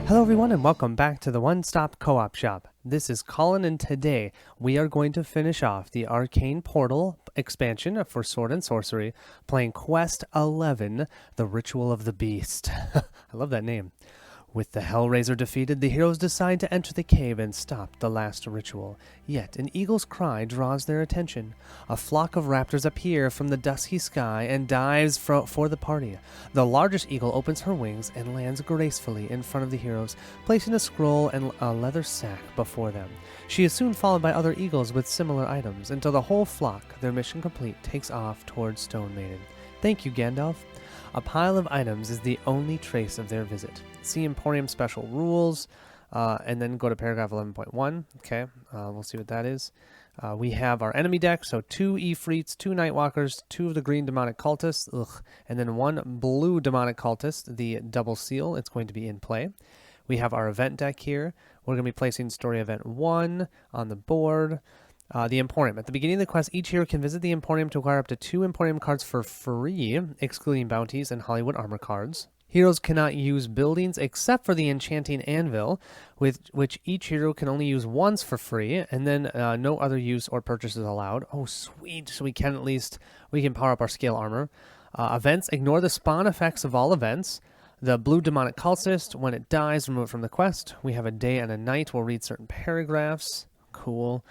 Hello everyone and welcome back to the One Stop Co-op Shop. This is Colin and today we are going to finish off the Arcane Portal expansion for Sword and Sorcery, playing Quest 11, The Ritual of the Beast. I love that name. With the Hellraiser defeated, the heroes decide to enter the cave and stop the last ritual. Yet an eagle's cry draws their attention. A flock of raptors appear from the dusky sky and dives for the party. The largest eagle opens her wings and lands gracefully in front of the heroes, placing a scroll and a leather sack before them. She is soon followed by other eagles with similar items, until the whole flock, their mission complete, takes off towards Stone Maiden. Thank you, Gandalf. A pile of items is the only trace of their visit. See Emporium Special Rules, and then go to paragraph 11.1. Okay, we'll see what that is. We have our enemy deck, so 2 Ifrits, 2 Nightwalkers, 2 of the green demonic cultists, and then 1 blue demonic cultist, the double seal. It's going to be in play. We have our event deck here. We're going to be placing story event 1 on the board. The Emporium. At the beginning of the quest, each hero can visit the Emporium to acquire up to 2 Emporium cards for free, excluding bounties and Hollywood armor cards. Heroes cannot use buildings except for the Enchanting Anvil, which each hero can only use once for free, and then no other use or purchases allowed. Oh, sweet. So we can power up our scale armor. Events. Ignore the spawn effects of all events. The blue demonic cultist, when it dies, remove it from the quest. We have a day and a night. We'll read certain paragraphs. Cool.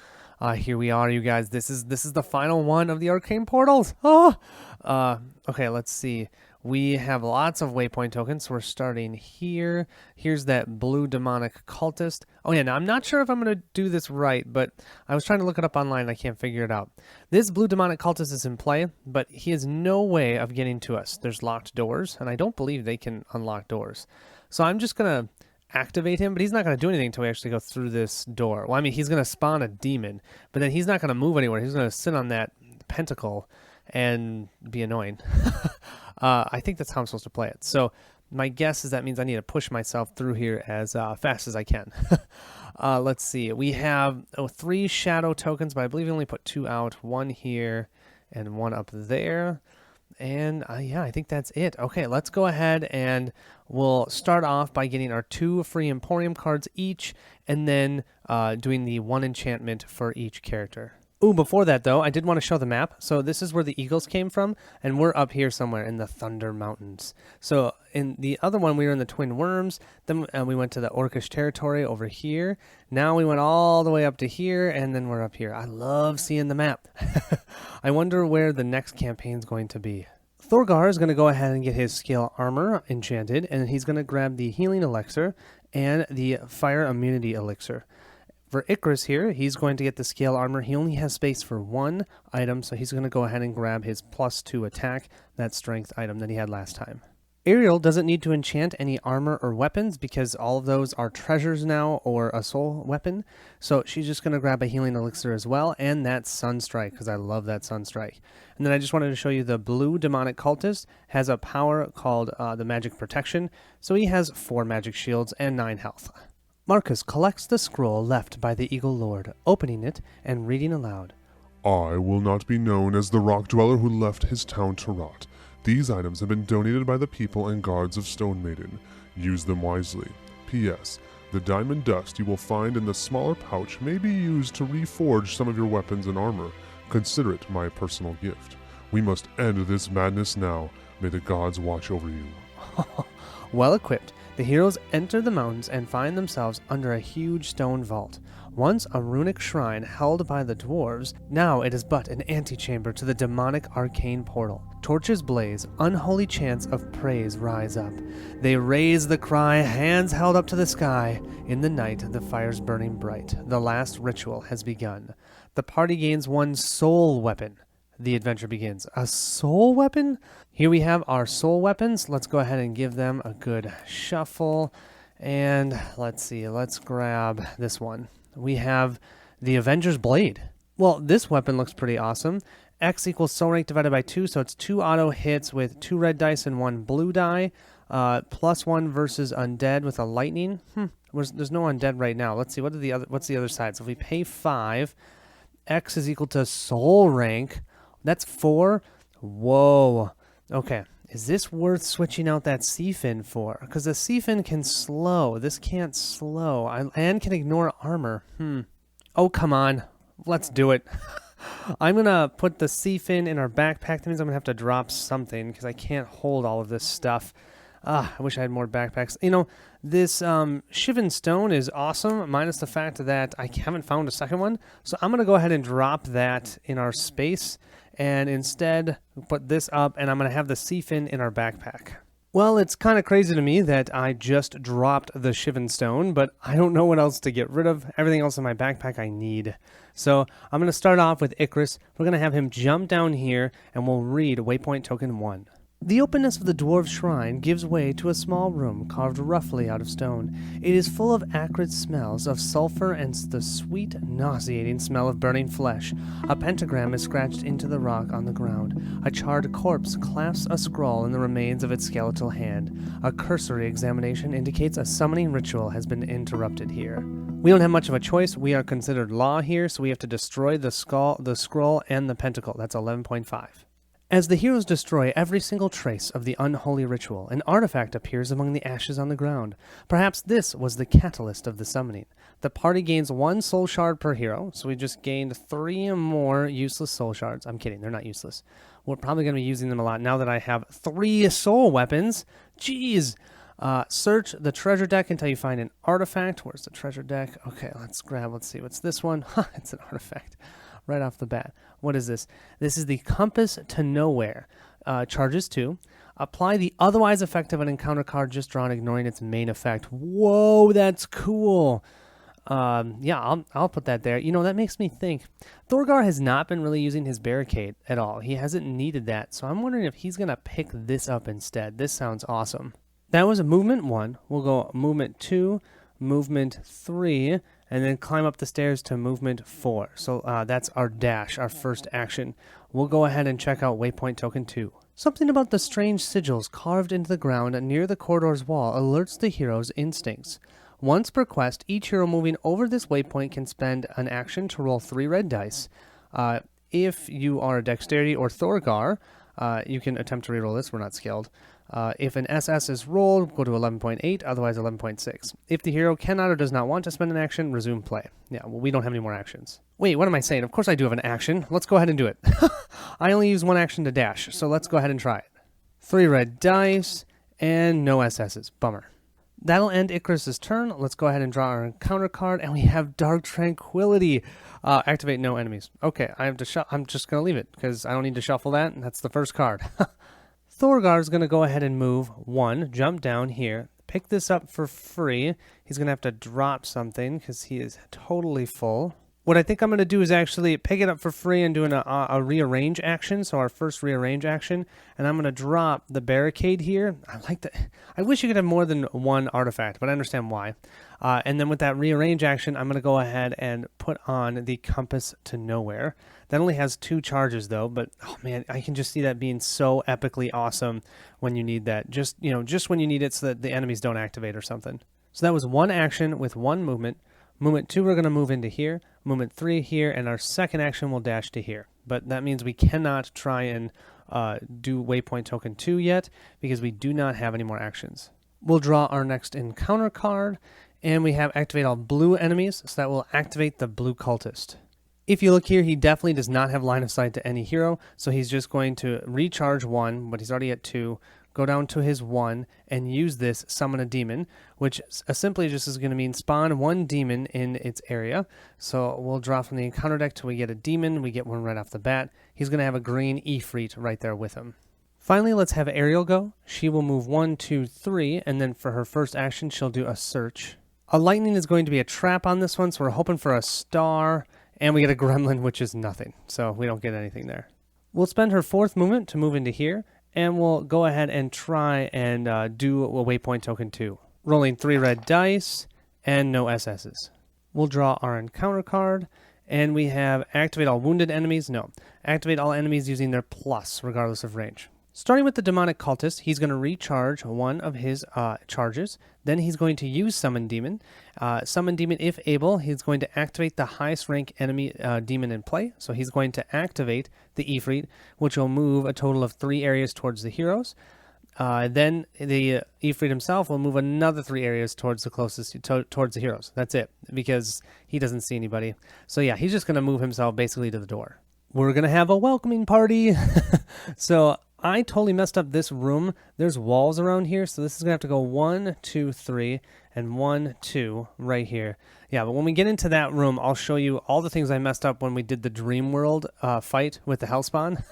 Here we are, you guys. This is the final one of the Arcane Portals. Okay, let's see. We have lots of waypoint tokens, so we're starting here. Here's that blue demonic cultist. Oh yeah, now I'm not sure if I'm going to do this right, but I was trying to look it up online and I can't figure it out. This blue demonic cultist is in play, but he has no way of getting to us. There's locked doors, and I don't believe they can unlock doors. So I'm just going to activate him, but he's not going to do anything until we actually go through this door. Well, I mean, he's going to spawn a demon, but then he's not going to move anywhere. He's going to sit on that pentacle and be annoying. I think that's how I'm supposed to play it. So my guess is that means I need to push myself through here as fast as I can. Let's see. We have 3 shadow tokens, but I believe we only put 2 out. 1 here and 1 up there. And yeah, I think that's it. Okay, let's go ahead and we'll start off by getting our 2 free Emporium cards each, and then doing the 1 enchantment for each character. Ooh, before that though, I did want to show the map. So this is where the eagles came from, and we're up here somewhere in the Thunder Mountains. So in the other one, we were in the Twin Worms, then we went to the Orcish territory over here. Now we went all the way up to here, and then we're up here. I love seeing the map. I wonder where the next campaign's going to be. Thorgar is going to go ahead and get his scale armor enchanted, and he's going to grab the healing elixir and the fire immunity elixir. For Icarus here, he's going to get the scale armor. He only has space for 1 item, so he's going to go ahead and grab his +2 attack, that strength item that he had last time. Ariel doesn't need to enchant any armor or weapons because all of those are treasures now or a soul weapon. So she's just going to grab a healing elixir as well, and that Sunstrike, because I love that Sunstrike. And then I just wanted to show you the blue demonic cultist has a power called the Magic Protection. So he has 4 magic shields and 9 health. Marcus collects the scroll left by the Eagle Lord, opening it and reading aloud. I will not be known as the rock dweller who left his town to rot. These items have been donated by the people and guards of Stone Maiden. Use them wisely. P.S. The diamond dust you will find in the smaller pouch may be used to reforge some of your weapons and armor. Consider it my personal gift. We must end this madness now. May the gods watch over you. Well equipped, the heroes enter the mountains and find themselves under a huge stone vault. Once a runic shrine held by the dwarves, now it is but an antechamber to the demonic arcane portal. Torches blaze, unholy chants of praise rise up. They raise the cry, hands held up to the sky. In the night, the fire's burning bright. The last ritual has begun. The party gains 1 soul weapon. The adventure begins. A soul weapon? Here we have our soul weapons. Let's go ahead and give them a good shuffle. And let's see, let's grab this one. We have the Avenger's Blade. Well, this weapon looks pretty awesome. X equals soul rank divided by 2, so it's 2 auto hits with 2 red dice and 1 blue die. +1 versus undead with a lightning. There's no undead right now. Let's see, what's the other side? So if we pay 5, X is equal to soul rank. That's 4. Whoa. Okay. Is this worth switching out that Seafin for? Because the Seafin can slow. This can't slow. And can ignore armor. Oh, come on. Let's do it. I'm going to put the Seafin in our backpack. That means I'm going to have to drop something because I can't hold all of this stuff. I wish I had more backpacks. You know, this Shivan Stone is awesome, minus the fact that I haven't found a second one. So I'm going to go ahead and drop that in our space and instead put this up, and I'm going to have the Seafin in our backpack. Well, it's kind of crazy to me that I just dropped the Shivan Stone, but I don't know what else to get rid of. Everything else in my backpack I need. So I'm going to start off with Icarus. We're going to have him jump down here, and we'll read Waypoint Token 1. The openness of the dwarven shrine gives way to a small room carved roughly out of stone. It is full of acrid smells of sulfur and the sweet, nauseating smell of burning flesh. A pentagram is scratched into the rock on the ground. A charred corpse clasps a scroll in the remains of its skeletal hand. A cursory examination indicates a summoning ritual has been interrupted here. We don't have much of a choice. We are considered law here, so we have to destroy the scroll, and the pentacle. That's 11.5. As the heroes destroy every single trace of the unholy ritual, an artifact appears among the ashes on the ground. Perhaps this was the catalyst of the summoning. The party gains 1 soul shard per hero, so we just gained 3 more useless soul shards. I'm kidding, they're not useless. We're probably going to be using them a lot now that I have 3 soul weapons. Jeez! Search the treasure deck until you find an artifact. Where's the treasure deck? Okay, let's see, what's this one? It's an artifact. Right off the bat. What is this? This is the Compass to Nowhere. Charges 2. Apply the otherwise effective an encounter card just drawn, ignoring its main effect. Whoa, that's cool. Yeah, I'll put that there. You know, that makes me think. Thorgar has not been really using his barricade at all. He hasn't needed that, so I'm wondering if he's going to pick this up instead. This sounds awesome. That was a movement 1. We'll go movement 2, movement 3, and then climb up the stairs to movement 4. So that's our dash, our first action. We'll go ahead and check out Waypoint Token 2. Something about the strange sigils carved into the ground near the corridor's wall alerts the hero's instincts. Once per quest, each hero moving over this waypoint can spend an action to roll 3 red dice. If you are a Dexterity or Thorgar, you can attempt to reroll this. We're not skilled. If an SS is rolled, go to 11.8, otherwise 11.6. If the hero cannot or does not want to spend an action, resume play. Yeah, well, we don't have any more actions. Wait, what am I saying? Of course I do have an action. Let's go ahead and do it. I only use 1 action to dash, so let's go ahead and try it. 3 red dice, and no SSs. Bummer. That'll end Icarus's turn. Let's go ahead and draw our encounter card, and we have Dark Tranquility. Activate no enemies. Okay, I have to I'm just going to leave it, because I don't need to shuffle that, and that's the first card. Thorgar's going to go ahead and move 1, jump down here, pick this up for free. He's going to have to drop something because he is totally full. What I think I'm going to do is actually pick it up for free and do a rearrange action, so our first rearrange action, and I'm going to drop the barricade here. I like that. I wish you could have more than 1 artifact, but I understand why. And then with that rearrange action, I'm going to go ahead and put on the Compass to Nowhere. That only has 2 charges though, but oh man, I can just see that being so epically awesome when you need that. Just when you need it so that the enemies don't activate or something. So that was 1 action with 1 movement. Movement 2, we're going to move into here. Movement 3 here, and our second action will dash to here. But that means we cannot try and do Waypoint Token 2 yet because we do not have any more actions. We'll draw our next encounter card, and we have activate all blue enemies, so that will activate the blue cultist. If you look here, he definitely does not have line of sight to any hero, so he's just going to recharge 1, but he's already at 2, go down to his 1, and use this summon a demon, which simply just is going to mean spawn 1 demon in its area. So we'll draw from the encounter deck till we get a demon. We get 1 right off the bat. He's going to have a green Ifrit right there with him. Finally, let's have Ariel go. She will move 1, 2, 3, and then for her first action, she'll do a search. A lightning is going to be a trap on this one, so we're hoping for a star. And we get a gremlin, which is nothing, so we don't get anything there. We'll spend her 4th movement to move into here, and we'll go ahead and try and do a Waypoint Token 2. Rolling 3 red dice, and no SSs. We'll draw our encounter card, and we have activate all wounded enemies. No, activate all enemies using their plus, regardless of range. Starting with the demonic cultist, he's going to recharge 1 of his charges. Then he's going to use Summon Demon. Summon Demon, if able, he's going to activate the highest rank enemy demon in play. So he's going to activate the Ifrit, which will move a total of 3 areas towards the heroes. Then the Ifrit himself will move another 3 areas towards the closest, towards the heroes. That's it, because he doesn't see anybody. So yeah, he's just going to move himself basically to the door. We're going to have a welcoming party. So I totally messed up this room. There's walls around here, so this is going to have to go 1, 2, 3, and 1, 2 right here. Yeah, but when we get into that room, I'll show you all the things I messed up when we did the Dream World fight with the Hellspawn,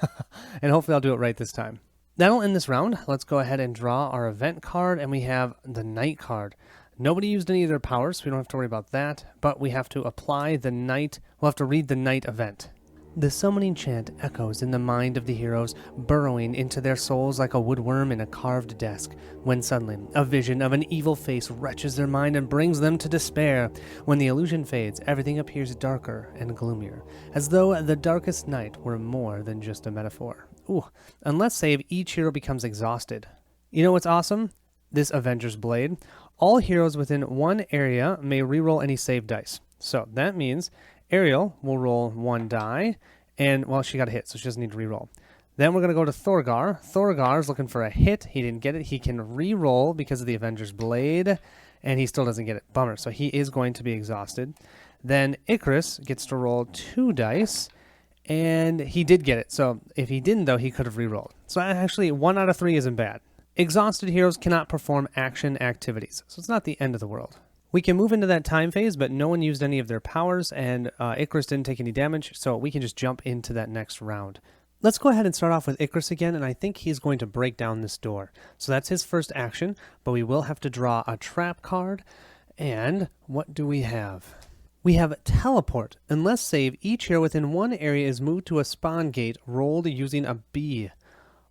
and hopefully I'll do it right this time. That'll end this round. Let's go ahead and draw our event card, and we have the Night card. Nobody used any of their powers, so we don't have to worry about that, but we have to apply the Night. We'll have to read the Night event. The summoning chant echoes in the mind of the heroes, burrowing into their souls like a woodworm in a carved desk, when suddenly a vision of an evil face wrenches their mind and brings them to despair. When the illusion fades, everything appears darker and gloomier, as though the darkest night were more than just a metaphor. Ooh, unless save, each hero becomes exhausted. You know what's awesome? This Avenger's Blade. All heroes within one area may reroll any save dice. So that means Ariel will roll 1 die, and, well, she got a hit, so she doesn't need to reroll. Then we're going to go to Thorgar. Thorgar's looking for a hit. He didn't get it. He can reroll because of the Avenger's Blade, and he still doesn't get it. Bummer. So he is going to be exhausted. Then Icarus gets to roll 2 dice, and he did get it. So if he didn't, though, he could have rerolled. So actually, 1 out of 3 isn't bad. Exhausted heroes cannot perform action activities, so it's not the end of the world. We can move into that time phase, but no one used any of their powers, and Icarus didn't take any damage, so we can just jump into that next round. Let's go ahead and start off with Icarus again, and I think he's going to break down this door. So that's his first action, but we will have to draw a trap card. And what do we have? We have Teleport. Unless save, each hero within one area is moved to a spawn gate rolled using a B.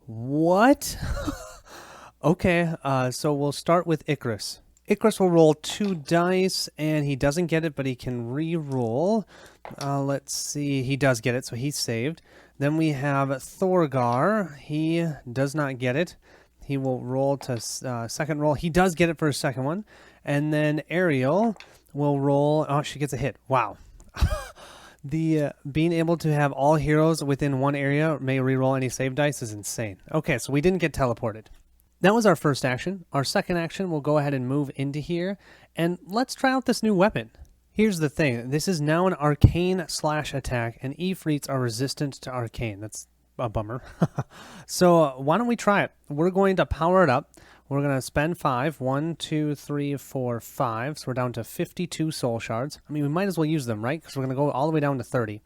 What? Okay, so we'll start with Icarus. Icarus will roll 2 dice, and he doesn't get it, but he can re-roll. Let's see. He does get it, so he's saved. Then we have Thorgar. He does not get it. He will roll to second roll. He does get it for his second one. And then Ariel will roll. Oh, she gets a hit. Wow. The being able to have all heroes within one area may re-roll any save dice is insane. Okay, so we didn't get teleported. That was our first action. Our second action, we'll go ahead and move into here, and let's try out this new weapon. Here's the thing. This is now an arcane slash attack, and Ifrits are resistant to arcane. That's a bummer. So why don't we try it? We're going to power it up. We're going to spend 5. 1, 2, 3, 4, 5. So we're down to 52 soul shards. I mean, we might as well use them, right? Because we're going to go all the way down to 30.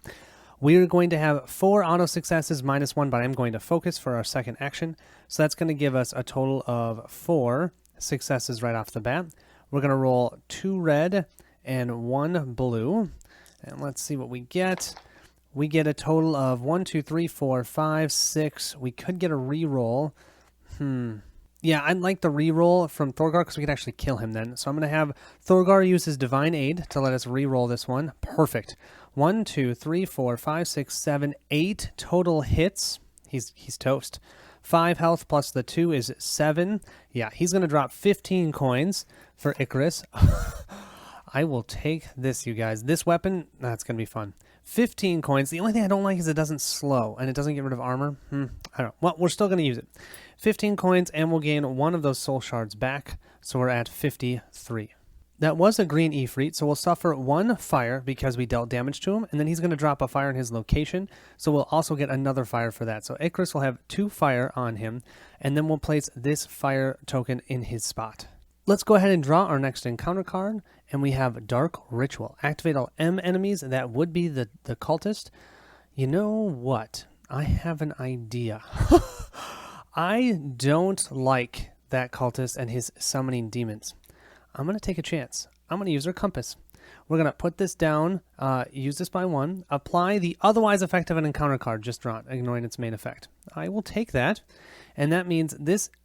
We're going to have 4 auto successes minus 1, but I'm going to focus for our second action. So that's going to give us a total of 4 successes right off the bat. We're going to roll 2 red and 1 blue. And let's see what we get. We get a total of 1, 2, 3, 4, 5, 6. We could get a reroll. Yeah, I'd like the reroll from Thorgar because we could actually kill him then. So I'm going to have Thorgar use his Divine Aid to let us reroll this one. Perfect. 1, 2, 3, 4, 5, 6, 7, 8 total hits. He's toast. 5 health plus the 2 is 7. Yeah, he's going to drop 15 coins for Icarus. I will take this, you guys. This weapon, that's going to be fun. 15 coins. The only thing I don't like is it doesn't slow, and it doesn't get rid of armor. I don't know. Well, we're still going to use it. 15 coins, and we'll gain 1 of those soul shards back, so we're at 53. That was a green Ifrit, so we'll suffer 1 fire because we dealt damage to him, and then he's going to drop a fire in his location, so we'll also get another fire for that. So Icarus will have 2 fire on him, and then we'll place this fire token in his spot. Let's go ahead and draw our next encounter card, and we have Dark Ritual. Activate all M enemies. That would be the cultist. You know what? I have an idea. I don't like that cultist and his summoning demons. I'm going to take a chance. I'm going to use our compass. We're going to put this down, use this by 1, apply the otherwise effect of an encounter card just drawn, ignoring its main effect. I will take that, and that means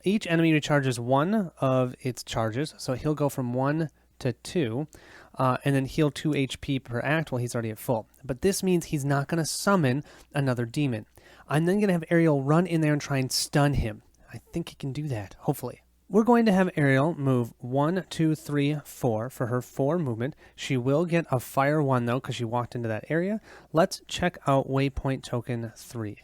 each enemy recharges 1 of its charges, so he'll go from 1 to 2, and then heal 2 HP per act while he's already at full. But this means he's not going to summon another demon. I'm then going to have Ariel run in there and try and stun him. I think he can do that, hopefully. We're going to have Ariel move 1, 2, 3, 4 for her 4 movement. She will get a fire 1 though because she walked into that area. Let's check out waypoint token 3.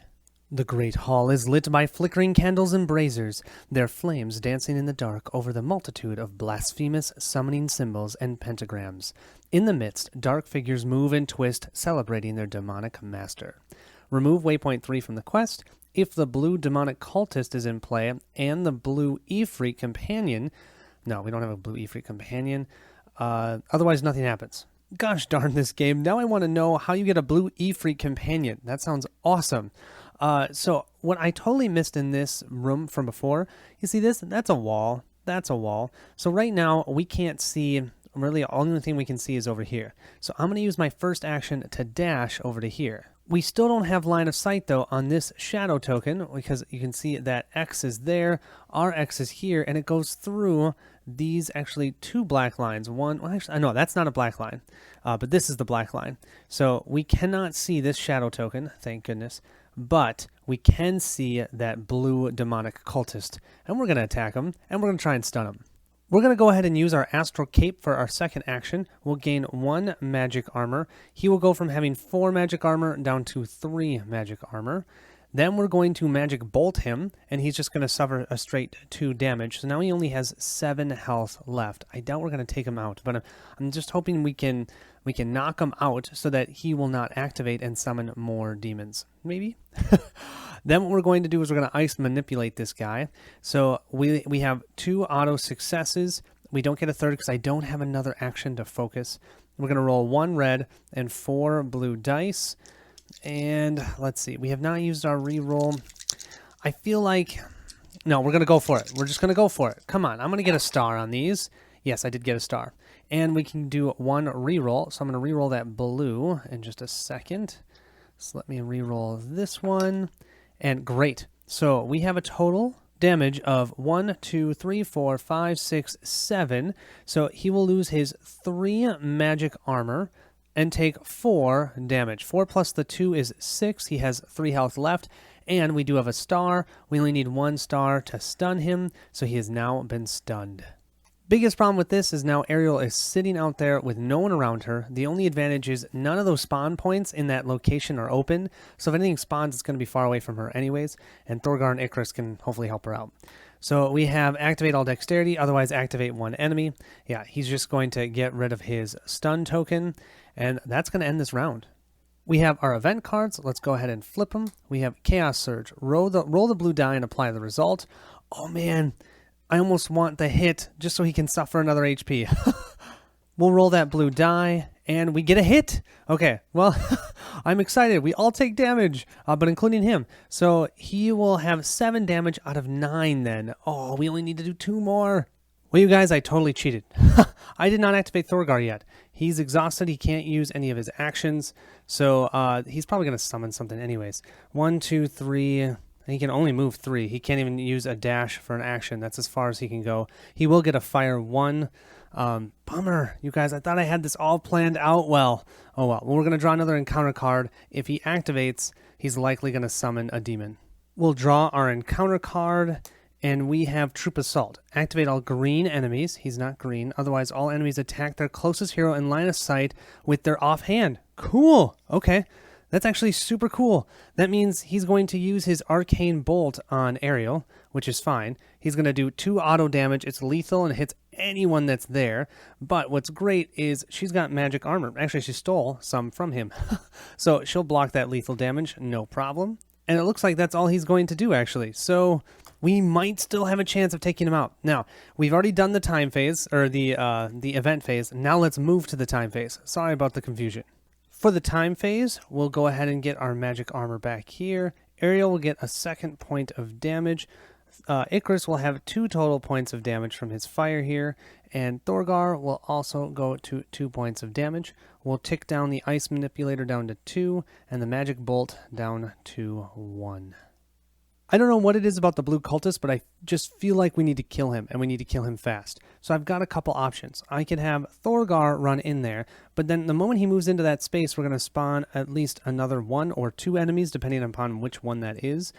The great hall is lit by flickering candles and braziers, their flames dancing in the dark over the multitude of blasphemous summoning symbols and pentagrams. In the midst, dark figures move and twist, celebrating their demonic master. Remove waypoint 3 from the quest. If the blue demonic cultist is in play and the blue Ifrit companion... No, we don't have a blue Ifrit companion. Otherwise, nothing happens. Gosh darn this game. Now I want to know how you get a blue Ifrit companion. That sounds awesome. So what I totally missed in this room from before, you see this? That's a wall. That's a wall. So right now we can't see, really the only thing we can see is over here. So I'm going to use my first action to dash over to here. We still don't have line of sight though on this shadow token because you can see that X is there, our X is here, and it goes through these actually two black lines. One, well, actually, no, that's not a black line, but this is the black line. So we cannot see this shadow token, thank goodness, but we can see that blue demonic cultist, and we're going to attack him, and we're going to try and stun him. We're going to go ahead and use our Astral Cape for our second action. We'll gain 1 magic armor. He will go from having 4 magic armor down to 3 magic armor. Then we're going to magic bolt him, and he's just going to suffer a straight 2 damage. So now he only has 7 health left. I doubt we're going to take him out, but I'm just hoping we can knock him out so that he will not activate and summon more demons. Maybe? Then what we're going to do is we're going to ice manipulate this guy. So we have 2 auto successes. We don't get a third because I don't have another action to focus. We're going to roll 1 red and 4 blue dice. And let's see. We have not used our reroll. I feel like... No, we're going to go for it. We're just going to go for it. Come on. I'm going to get a star on these. Yes, I did get a star. And we can do 1 reroll. So I'm going to reroll that blue in just a second. So let me reroll this one. And great. So we have a total damage of 1, 2, 3, 4, 5, 6, 7. So he will lose his 3 magic armor and take 4 damage. 4 plus the 2 is 6. He has 3 health left. And we do have a star. We only need 1 star to stun him. So he has now been stunned. Biggest problem with this is now Ariel is sitting out there with no one around her. The only advantage is none of those spawn points in that location are open. So if anything spawns, it's going to be far away from her anyways. And Thorgar and Icarus can hopefully help her out. So we have activate all dexterity, otherwise activate 1 enemy. Yeah, he's just going to get rid of his stun token. And that's going to end this round. We have our event cards. Let's go ahead and flip them. We have Chaos Surge. Roll the blue die and apply the result. Oh man, I almost want the hit just so he can suffer another HP. We'll roll that blue die, and we get a hit. Okay, well, I'm excited. We all take damage, but including him. So he will have 7 damage out of 9 then. Oh, we only need to do 2 more. Well, you guys, I totally cheated. I did not activate Thorgar yet. He's exhausted. He can't use any of his actions. So he's probably going to summon something anyways. 1, 2, 3... He can only move 3. He can't even use a dash for an action. That's as far as he can go. He will get a fire 1. Bummer, you guys. I thought I had this all planned out well. Oh well. Well, we're going to draw another encounter card. If he activates, he's likely going to summon a demon. We'll draw our encounter card, and we have Troop Assault. Activate all green enemies. He's not green. Otherwise, all enemies attack their closest hero in line of sight with their offhand. Cool. Okay. That's actually super cool. That means he's going to use his Arcane Bolt on Ariel, which is fine. He's going to do 2 auto damage. It's lethal and hits anyone that's there. But what's great is she's got magic armor. Actually, she stole some from him. So she'll block that lethal damage, no problem. And it looks like that's all he's going to do, actually. So we might still have a chance of taking him out. Now, we've already done the time phase, or the event phase. Now let's move to the time phase. Sorry about the confusion. For the time phase, we'll go ahead and get our magic armor back here. Ariel will get a 2nd point of damage. Icarus will have 2 total points of damage from his fire here. And Thorgar will also go to 2 points of damage. We'll tick down the ice manipulator down to 2 and the magic bolt down to 1. I don't know what it is about the blue cultist, but I just feel like we need to kill him, and we need to kill him fast. So I've got a couple options. I could have Thorgar run in there, but then the moment he moves into that space, we're going to spawn at least another 1 or 2 enemies, depending upon which one that is.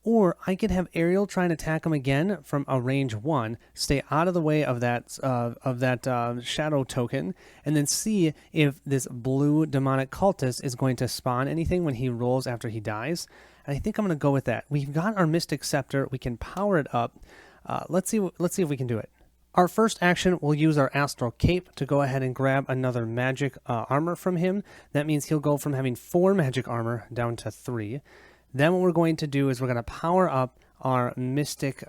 Or I could have Ariel try and attack him again from a range 1, stay out of the way of that shadow token, and then see if this blue demonic cultist is going to spawn anything when he rolls after he dies. and I think I'm going to go with that. We've got our Mystic Scepter. We can power it up. Let's see if we can do it. Our first action, we'll use our Astral Cape to go ahead and grab another magic armor from him. That means he'll go from having 4 magic armor down to 3. Then what we're going to do is we're going to power up our Mystic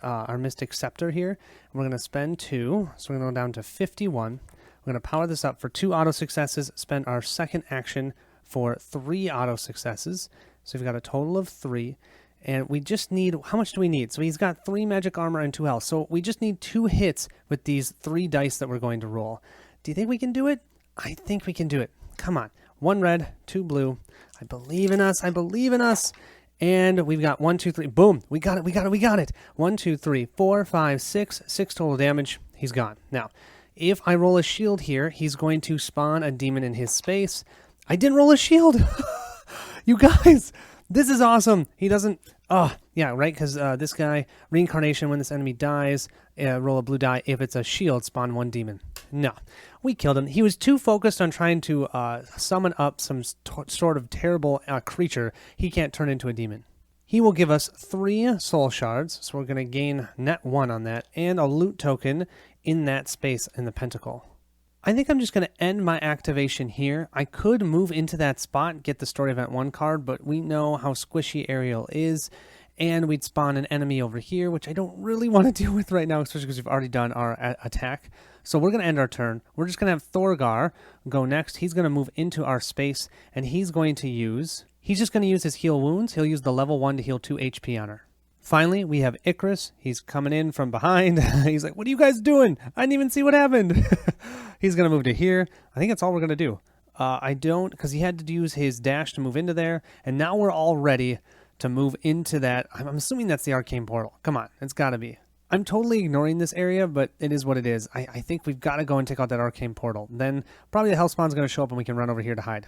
Scepter here. We're going to spend 2, so we're going to go down to 51. We're going to power this up for 2 auto successes, spend our second action for 3 auto successes. So we've got a total of 3. And we just need, how much do we need? So he's got 3 magic armor and 2 health. So we just need 2 hits with these 3 dice that we're going to roll. Do you think we can do it? I think we can do it. Come on. 1 red, 2 blue. I believe in us. I believe in us. And we've got 1, 2, 3. Boom. We got it. We got it. We got it. 1, 2, 3, 4, 5, 6. 6 total damage. He's gone. Now, if I roll a shield here, he's going to spawn a demon in his space. I didn't roll a shield. You guys, this is awesome. He doesn't... Oh, yeah, right, because this guy, reincarnation, when this enemy dies, roll a blue die. If it's a shield, spawn 1 demon. No, we killed him. He was too focused on trying to summon up some sort of terrible creature. He can't turn into a demon. He will give us 3 soul shards, so we're going to gain net 1 on that, and a loot token in that space in the pentacle. I think I'm just going to end my activation here. I could move into that spot, get the Story Event 1 card, but we know how squishy Ariel is, and we'd spawn an enemy over here, which I don't really want to deal with right now, especially because we've already done our attack. So we're going to end our turn. We're just going to have Thorgar go next. He's going to move into our space, and he's just going to use his heal wounds. He'll use the level 1 to heal 2 HP on her. Finally, we have Icarus. He's coming in from behind. He's like, what are you guys doing? I didn't even see what happened. He's going to move to here. I think that's all we're going to do. Because he had to use his dash to move into there. And now we're all ready to move into that. I'm assuming that's the Arcane Portal. Come on, it's got to be. I'm totally ignoring this area, but it is what it is. I think we've got to go and take out that Arcane Portal. Then probably the Hellspawn's going to show up and we can run over here to hide.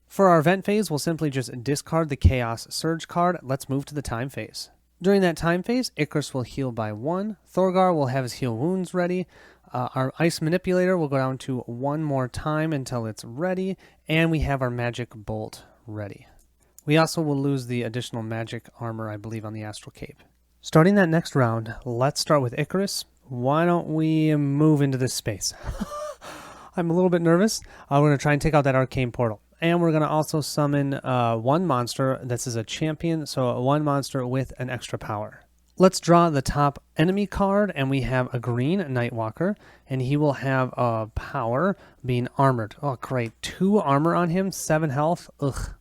For our event phase, we'll simply just discard the Chaos Surge card. Let's move to the time phase. During that time phase, Icarus will heal by 1. Thorgar will have his heal wounds ready. Our Ice Manipulator will go down to 1 more time until it's ready. And we have our Magic Bolt ready. We also will lose the additional magic armor, I believe, on the Astral Cape. Starting that next round, let's start with Icarus. Why don't we move into this space? I'm a little bit nervous. We're going to try and take out that Arcane Portal. And we're going to also summon 1 monster. This is a champion, so 1 monster with an extra power. Let's draw the top enemy card, and we have a green Nightwalker, and he will have a power being armored. Oh, great. 2 armor on him, 7 health. Ugh.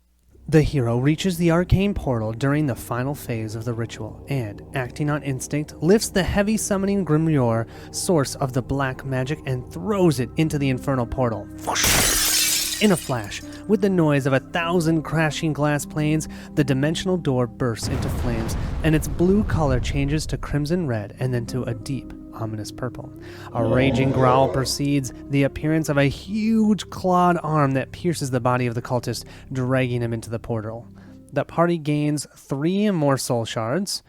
The hero reaches the Arcane Portal during the final phase of the ritual, and, acting on instinct, lifts the heavy summoning Grimoire, source of the black magic, and throws it into the Infernal Portal. In a flash, with the noise of 1,000 crashing glass planes, the dimensional door bursts into flames, and its blue color changes to crimson red and then to a deep, ominous purple. A raging growl precedes the appearance of a huge clawed arm that pierces the body of the cultist, dragging him into the portal. The party gains 3 more soul shards.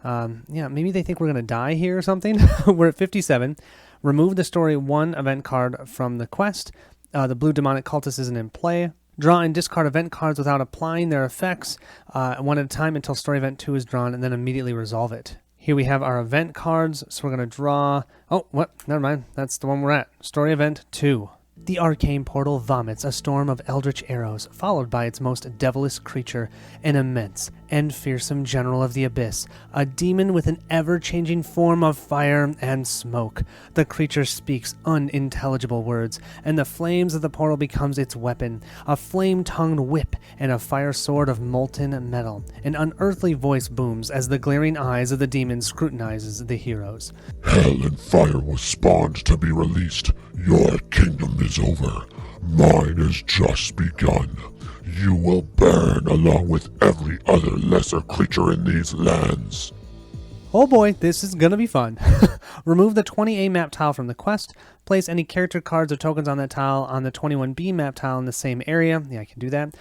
Maybe they think we're going to die here or something. We're at 57. Remove the Story 1 event card from the quest. The blue demonic cultist isn't in play. Draw and discard event cards without applying their effects 1 at a time until Story Event 2 is drawn, and then immediately resolve it. Here we have our event cards, so we're going to draw... Oh, what? Never mind. That's the one we're at. Story Event 2. The Arcane Portal vomits a storm of eldritch arrows, followed by its most devilish creature, an immense and fearsome general of the abyss, a demon with an ever-changing form of fire and smoke. The creature speaks unintelligible words, and the flames of the portal becomes its weapon, a flame-tongued whip and a fire sword of molten metal. An unearthly voice booms as the glaring eyes of the demon scrutinizes the heroes. Hell and fire was spawned to be released. Your kingdom is over. Mine has just begun. You will burn along with every other lesser creature in these lands. Oh boy, this is gonna be fun. Remove the 20A map tile from the quest. Place any character cards or tokens on that tile on the 21B map tile in the same area. Yeah, I can do that.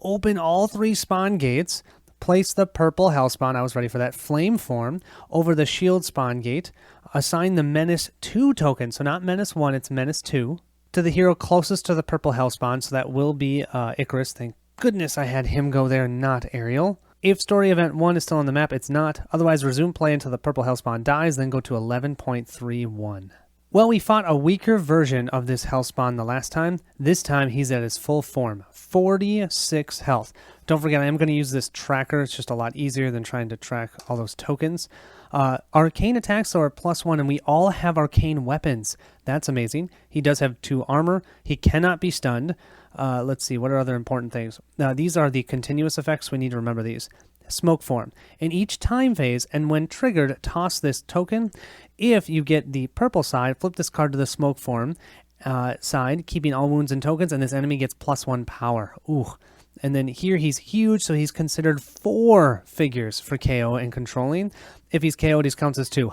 Open all 3 spawn gates. Place the purple Hellspawn, I was ready for that, flame form, over the shield spawn gate. Assign the Menace 2 token, so not Menace 1, it's Menace 2, to the hero closest to the purple Hellspawn, so that will be Icarus. Thank goodness I had him go there, not Ariel. If story event 1 is still on the map, it's not. Otherwise, resume play until the purple hellspawn dies, then go to 11.31. Well, we fought a weaker version of this hellspawn the last time. This time, he's at his full form. 46 health. Don't forget, I am going to use this tracker. It's just a lot easier than trying to track all those tokens. Arcane attacks are +1, and we all have arcane weapons. That's amazing. He does have 2 armor. He cannot be stunned. Let's see, what are other important things? These are the continuous effects. We need to remember these. Smoke form. In each time phase, and when triggered, toss this token. If you get the purple side, flip this card to the smoke form side, keeping all wounds and tokens, and this enemy gets +1 power. Ooh. And then here he's huge, so he's considered 4 figures for KO and controlling. If he's KO'd, he counts as 2.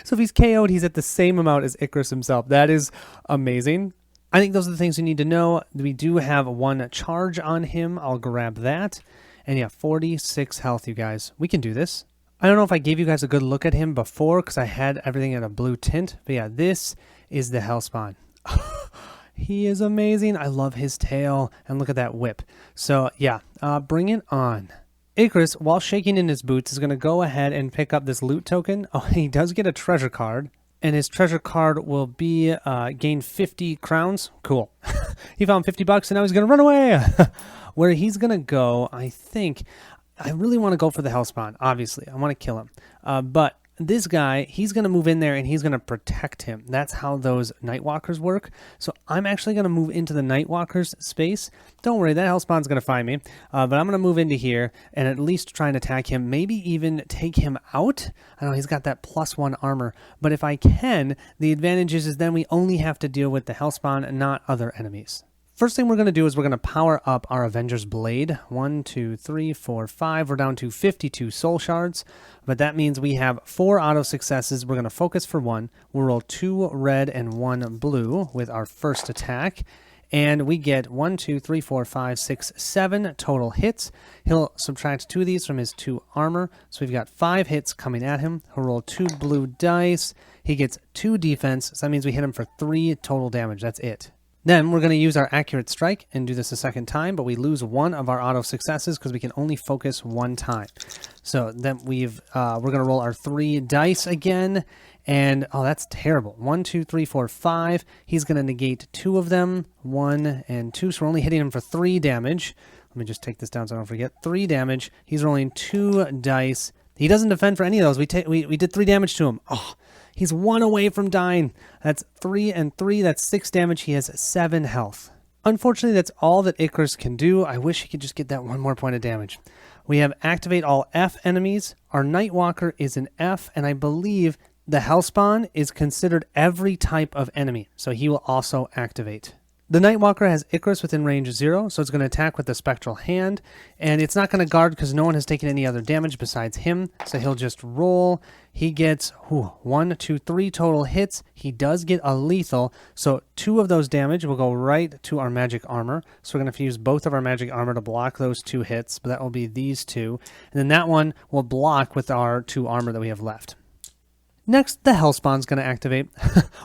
So if he's KO'd, he's at the same amount as Icarus himself. That is amazing. I think those are the things you need to know. We do have 1 charge on him. I'll grab that. And yeah, 46 health, you guys. We can do this. I don't know if I gave you guys a good look at him before because I had everything in a blue tint. But yeah, this is the hellspawn. He is amazing. I love his tail. And look at that whip. So yeah, bring it on. Icarus, while shaking in his boots, is going to go ahead and pick up this loot token. Oh, he does get a treasure card. And his treasure card will be gain 50 crowns. Cool. He found 50 bucks and now he's going to run away. Where he's going to go, I think, I really want to go for the hellspawn, obviously. I want to kill him. But this guy, he's going to move in there and he's going to protect him. That's how those Nightwalkers work. So I'm actually going to move into the Nightwalkers space. Don't worry, that hellspawn's going to find me. But I'm going to move into here and at least try and attack him. Maybe even take him out. I know he's got that +1 armor. But if I can, the advantage is then we only have to deal with the hellspawn and not other enemies. First thing we're going to do is we're going to power up our Avenger's Blade. 1, 2, 3, 4, 5. We're down to 52 soul shards. But that means we have 4 auto successes. We're going to focus for 1. We'll roll 2 red and 1 blue with our first attack. And we get 1, 2, 3, 4, 5, 6, 7 total hits. He'll subtract 2 of these from his 2 armor. So we've got 5 hits coming at him. He'll roll 2 blue dice. He gets 2 defense. So that means we hit him for 3 total damage. That's it. Then we're going to use our accurate strike and do this a second time, but we lose 1 of our auto successes because we can only focus 1 time. So then we're going to roll our 3 dice again, and oh, that's terrible. 1, 2, 3, 4, 5. He's going to negate 2 of them, 1 and 2. So we're only hitting him for 3 damage. Let me just take this down so I don't forget. 3 damage. He's rolling 2 dice. He doesn't defend for any of those. We did 3 damage to him. Oh. He's 1 away from dying. That's 3 and 3. That's 6 damage. He has 7 health. Unfortunately, that's all that Icarus can do. I wish he could just get that 1 more point of damage. We have activate all F enemies. Our Nightwalker is an F, and I believe the Hellspawn is considered every type of enemy, so he will also activate. The Nightwalker has Icarus within range 0, so it's going to attack with the Spectral Hand, and it's not going to guard because no one has taken any other damage besides him, so he'll just roll. He gets 1, 2, 3 total hits. He does get a lethal, so 2 of those damage will go right to our magic armor. So we're going to use both of our magic armor to block those 2 hits, but that will be these 2. And then that one will block with our 2 armor that we have left. Next, the Hellspawn's going to activate.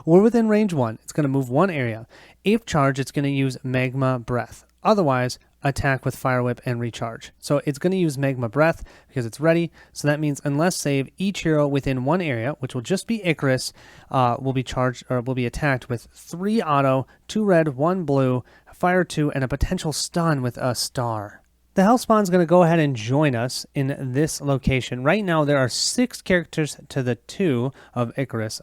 We're within range 1. It's going to move 1 area. If charged, it's going to use Magma Breath. Otherwise, attack with Fire Whip and recharge. So it's going to use Magma Breath because it's ready. So that means unless save, each hero within 1 area, which will just be Icarus, will be charged or will be attacked with 3 auto, 2 red, 1 blue, fire 2, and a potential stun with a star. The Hellspawn's going to go ahead and join us in this location. Right now, there are 6 characters to the 2 of Icarus.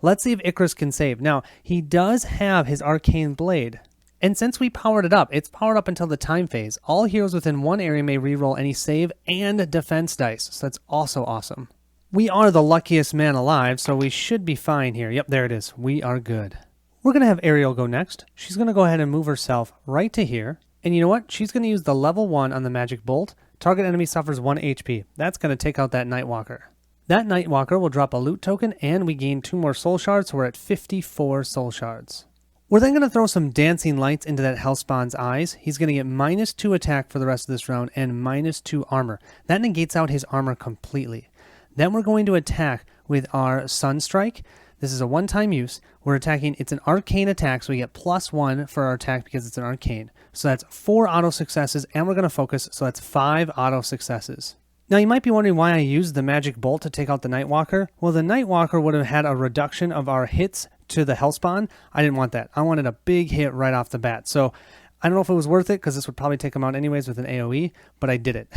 Let's see if Icarus can save. Now, he does have his Arcane Blade. And since we powered it up, it's powered up until the time phase. All heroes within 1 area may reroll any save and defense dice. So that's also awesome. We are the luckiest man alive, so we should be fine here. Yep, there it is. We are good. We're going to have Ariel go next. She's going to go ahead and move herself right to here. And you know what? She's going to use the level 1 on the Magic Bolt. Target enemy suffers 1 HP. That's going to take out that Nightwalker. That Nightwalker will drop a loot token, and we gain 2 more soul shards, so we're at 54 soul shards. We're then going to throw some dancing lights into that Hellspawn's eyes. He's going to get -2 attack for the rest of this round and -2 armor. That negates out his armor completely. Then we're going to attack with our Sunstrike. This is a one-time use. We're attacking. It's an arcane attack, so we get +1 for our attack because it's an arcane. So that's 4 auto successes, and we're going to focus, so that's 5 auto successes. Now, you might be wondering why I used the magic bolt to take out the Nightwalker. Well, the Nightwalker would have had a reduction of our hits to the Hellspawn. I didn't want that. I wanted a big hit right off the bat. So I don't know if it was worth it because this would probably take him out anyways with an AoE, but I did it.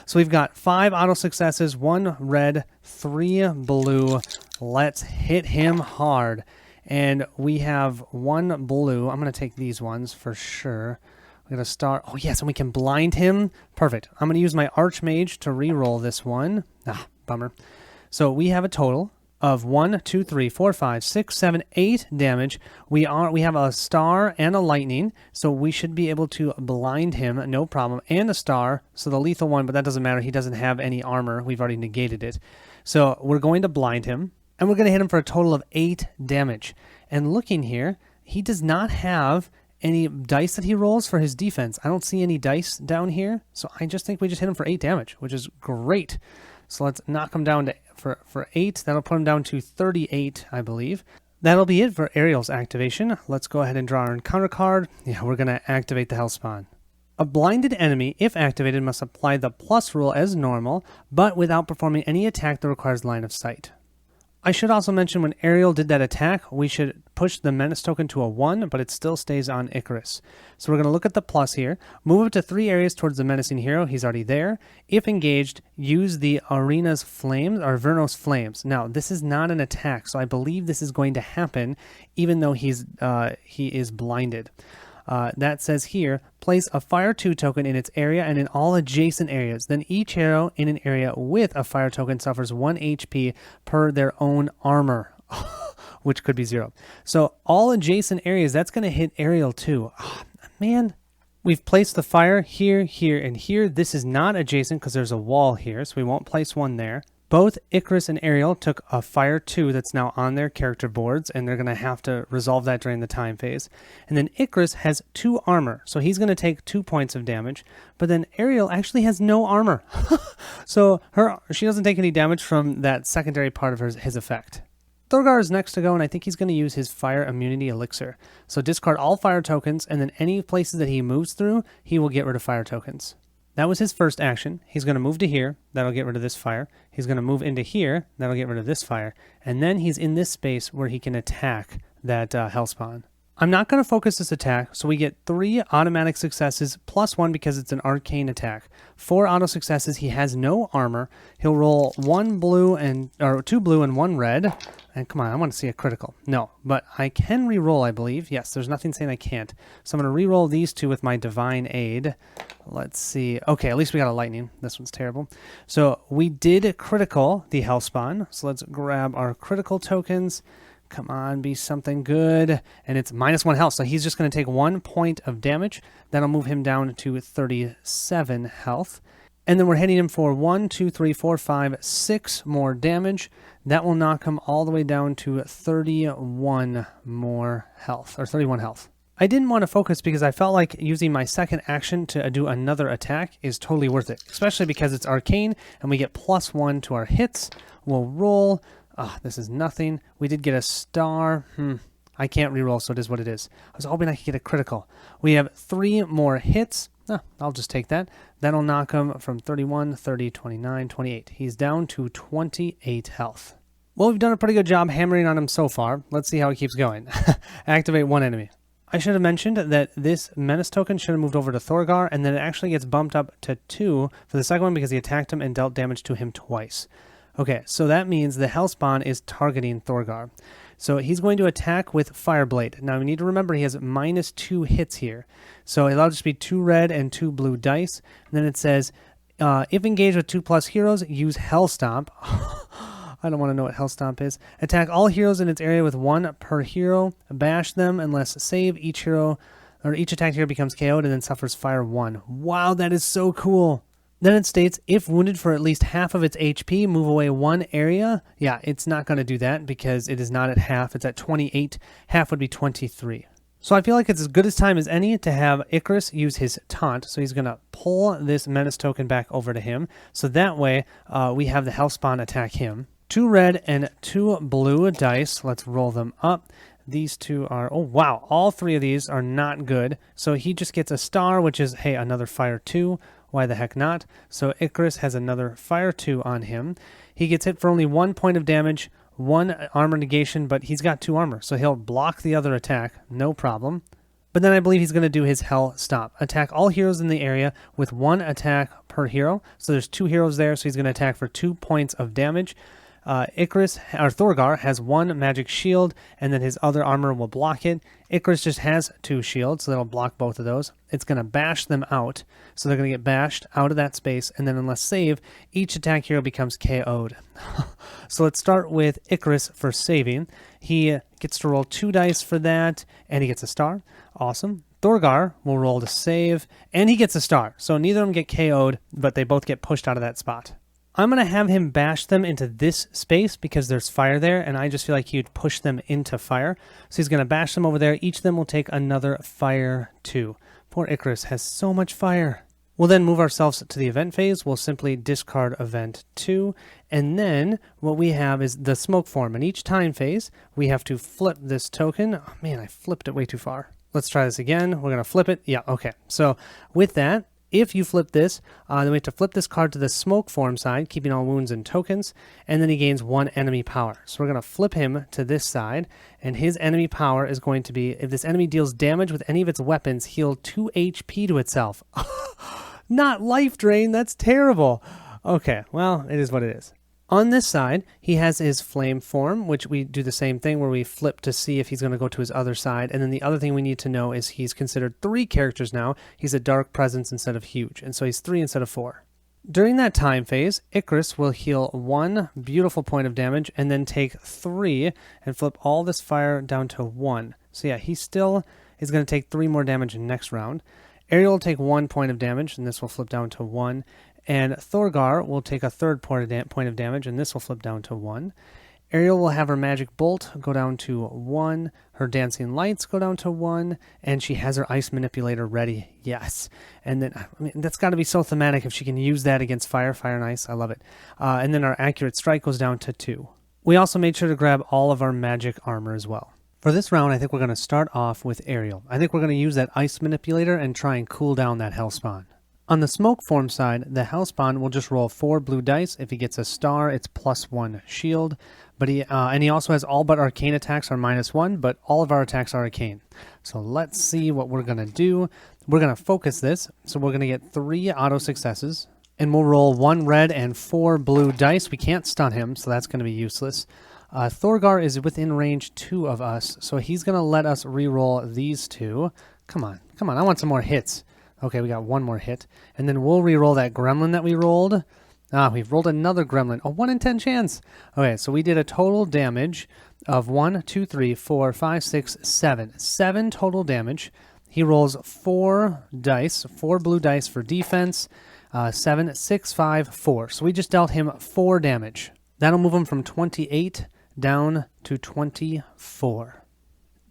So we've got 5 auto successes, 1 red, 3 blue. Let's hit him hard. And we have 1 blue. I'm going to take these ones for sure. We're going to start. Oh, yes, and we can blind him. Perfect. I'm going to use my Archmage to re-roll this one. Ah, bummer. So we have a total of 1, 2, 3, 4, 5, 6, 7, 8 damage. We have a star and a lightning, so we should be able to blind him, no problem, and a star, so the lethal one, but that doesn't matter. He doesn't have any armor. We've already negated it. So we're going to blind him, and we're going to hit him for a total of 8 damage. And looking here, he does not have any dice that he rolls for his defense. I don't see any dice down here, so I just think we just hit him for 8 damage, which is great. So let's knock him down to for 8. That'll put him down to 38, I believe. That'll be it for Ariel's activation. Let's go ahead and draw our encounter card. Yeah, we're going to activate the Hellspawn. A blinded enemy, if activated, must apply the plus rule as normal, but without performing any attack that requires line of sight. I should also mention when Ariel did that attack, we should push the menace token to a 1, but it still stays on Icarus. So we're going to look at the plus here. Move up to 3 areas towards the menacing hero. He's already there. If engaged, use the Arena's Flames, or Vernos Flames. Now, this is not an attack, so I believe this is going to happen, even though he is blinded. That says here, place a Fire 2 token in its area and in all adjacent areas. Then each hero in an area with a Fire token suffers 1 HP per their own armor, which could be 0. So all adjacent areas, that's going to hit Ariel too. Oh, man, we've placed the Fire here, here, and here. This is not adjacent because there's a wall here, so we won't place one there. Both Icarus and Ariel took a Fire 2 that's now on their character boards, and they're going to have to resolve that during the time phase. And then Icarus has 2 armor, so he's going to take 2 points of damage. But then Ariel actually has no armor. So she doesn't take any damage from that secondary part of his effect. Thorgar is next to go, and I think he's going to use his Fire Immunity Elixir. So discard all Fire tokens, and then any places that he moves through, he will get rid of Fire tokens. That was his first action. He's going to move to here. That'll get rid of this fire. He's going to move into here. That'll get rid of this fire. And then he's in this space where he can attack that Hellspawn. I'm not going to focus this attack, so we get 3 automatic successes plus 1 because it's an arcane attack. 4 auto successes. He has no armor. He'll roll 2 blue and 1 red. And come on, I want to see a critical. No, but I can re-roll, I believe. Yes, there's nothing saying I can't. So I'm going to re-roll these 2 with my Divine Aid. Let's see. Okay, at least we got a lightning. This one's terrible. So we did critical the Hellspawn. So let's grab our critical tokens. Come on, be something good. And it's -1 health, so he's just going to take 1 point of damage. That'll move him down to 37 health. And then we're hitting him for 1, 2, 3, 4, 5, 6 more damage. That will knock him all the way down to 31 more health, or 31 health. I didn't want to focus because I felt like using my second action to do another attack is totally worth it, especially because it's arcane and we get +1 to our hits. We'll roll. This is nothing. We did get a star. I can't reroll, so it is what it is. I was hoping I could get a critical. We have 3 more hits. I'll just take that. That'll knock him from 31, 30, 29, 28. He's down to 28 health. Well, we've done a pretty good job hammering on him so far. Let's see how he keeps going. Activate 1 enemy. I should have mentioned that this menace token should have moved over to Thorgar, and then it actually gets bumped up to 2 for the second one because he attacked him and dealt damage to him twice. Okay, so that means the Hellspawn is targeting Thorgar. So he's going to attack with Fireblade. Now we need to remember he has -2 hits here. So it'll just be 2 red and 2 blue dice. And then it says, if engaged with 2+ heroes, use Hellstomp. I don't want to know what Hellstomp is. Attack all heroes in its area with 1 per hero. Bash them unless save. Each attacked hero becomes KO'd and then suffers Fire 1. Wow, that is so cool. Then it states, if wounded for at least half of its HP, move away 1 area. Yeah, it's not going to do that because it is not at half. It's at 28. Half would be 23. So I feel like it's as good a time as any to have Icarus use his taunt. So he's going to pull this menace token back over to him. So that way we have the Hellspawn attack him. 2 red and 2 blue dice. Let's roll them up. These two are, oh wow, all 3 of these are not good. So he just gets a star, which is, hey, another fire 2. Why the heck not? So Icarus has another fire 2 on him. He gets hit for only 1 point of damage, 1 armor negation, but he's got 2 armor. So he'll block the other attack, no problem. But then I believe he's going to do his Hell Stomp. Attack all heroes in the area with 1 attack per hero. So there's 2 heroes there, so he's going to attack for 2 points of damage. Icarus, or Thorgar, has 1 magic shield, and then his other armor will block it. Icarus just has 2 shields, so that'll block both of those. It's going to bash them out, so they're going to get bashed out of that space, and then unless save, each attack hero becomes KO'd. So let's start with Icarus for saving. He gets to roll 2 dice for that, and he gets a star. Awesome. Thorgar will roll to save, and he gets a star. So neither of them get KO'd, but they both get pushed out of that spot. I'm going to have him bash them into this space because there's fire there, and I just feel like he would push them into fire. So he's going to bash them over there. Each of them will take another fire 2. Poor Icarus has so much fire. We'll then move ourselves to the event phase. We'll simply discard event 2, and then what we have is the smoke form. In each time phase, we have to flip this token. Oh man, I flipped it way too far. Let's try this again. We're going to flip it. Yeah, okay. So with that, if you flip this, then we have to flip this card to the smoke form side, keeping all wounds and tokens, and then he gains 1 enemy power. So we're going to flip him to this side, and his enemy power is going to be, if this enemy deals damage with any of its weapons, heal 2 HP to itself. Not life drain, that's terrible. Okay, well, it is what it is. On this side, he has his flame form, which we do the same thing where we flip to see if he's going to go to his other side. And then the other thing we need to know is he's considered 3 characters now. He's a dark presence instead of huge, and so he's 3 instead of 4. During that time phase, Icarus will heal 1 beautiful point of damage and then take 3 and flip all this fire down to 1. So yeah, he still is going to take 3 more damage in next round. Ariel will take 1 point of damage, and this will flip down to 1. And Thorgar will take a 3rd point of damage, and this will flip down to 1. Ariel will have her magic bolt go down to 1. Her dancing lights go down to 1. And she has her ice manipulator ready. Yes. And then, I mean, that's got to be so thematic if she can use that against fire and ice. I love it. And then our accurate strike goes down to 2. We also made sure to grab all of our magic armor as well. For this round, I think we're going to start off with Ariel. I think we're going to use that ice manipulator and try and cool down that Hellspawn. On the smoke form side, the Hellspawn will just roll 4 blue dice. If he gets a star, it's +1 shield. But he also has all but arcane attacks are -1, but all of our attacks are arcane. So let's see what we're going to do. We're going to focus this, so we're going to get 3 auto successes. And we'll roll 1 red and 4 blue dice. We can't stun him, so that's going to be useless. Thorgar is within range 2 of us, so he's going to let us re-roll these 2. Come on, I want some more hits. Okay, we got 1 more hit. And then we'll re-roll that gremlin that we rolled. We've rolled another gremlin. A 1 in 10 chance. Okay, so we did a total damage of 1, 2, 3, 4, 5, 6, 7. 7 total damage. He rolls 4 dice, 4 blue dice for defense. 7, 6, 5, 4. So we just dealt him 4 damage. That'll move him from 28 down to 24.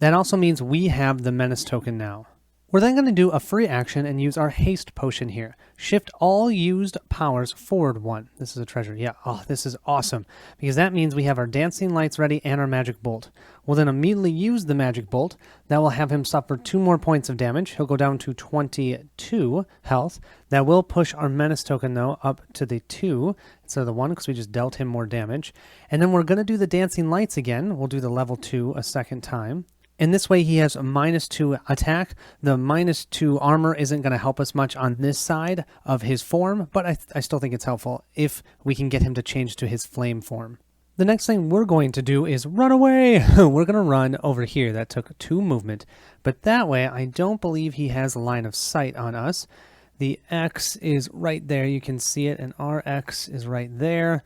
That also means we have the menace token now. We're then going to do a free action and use our haste potion here. Shift all used powers forward 1. This is a treasure. Yeah, oh, this is awesome. Because that means we have our dancing lights ready and our magic bolt. We'll then immediately use the magic bolt. That will have him suffer 2 more points of damage. He'll go down to 22 health. That will push our menace token, though, up to the 2 instead of the 1 because we just dealt him more damage. And then we're going to do the dancing lights again. We'll do the level 2 a second time. And this way he has a -2 attack. The -2 armor isn't going to help us much on this side of his form, but I still think it's helpful if we can get him to change to his flame form. The next thing we're going to do is run away. We're going to run over here. That took 2 movement, but that way I don't believe he has a line of sight on us. The X is right there. You can see it, and our X is right there.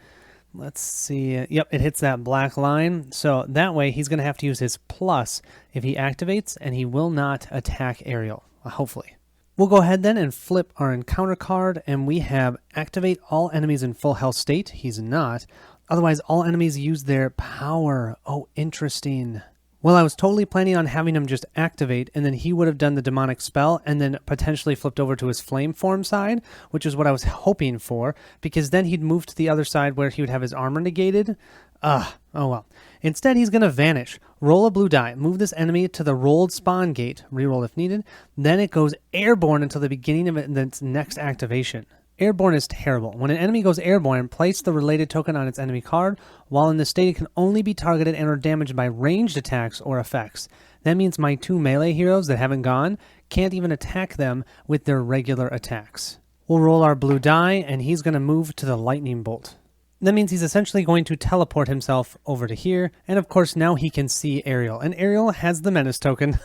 Let's see. Yep, it hits that black line. So that way he's going to have to use his plus if he activates, and he will not attack Ariel, hopefully. We'll go ahead then and flip our encounter card, and we have activate all enemies in full health state. He's not. Otherwise, all enemies use their power. Oh, interesting. Well, I was totally planning on having him just activate, and then he would have done the demonic spell, and then potentially flipped over to his flame form side, which is what I was hoping for, because then he'd move to the other side where he would have his armor negated. Oh well. Instead, he's going to vanish. Roll a blue die. Move this enemy to the rolled spawn gate. Reroll if needed. Then it goes airborne until the beginning of its next activation. Airborne is terrible. When an enemy goes airborne, place the related token on its enemy card. While in this state, it can only be targeted and or damaged by ranged attacks or effects. That means my 2 melee heroes that haven't gone can't even attack them with their regular attacks. We'll roll our blue die, and he's going to move to the lightning bolt. That means he's essentially going to teleport himself over to here, and of course now he can see Ariel, and Ariel has the menace token.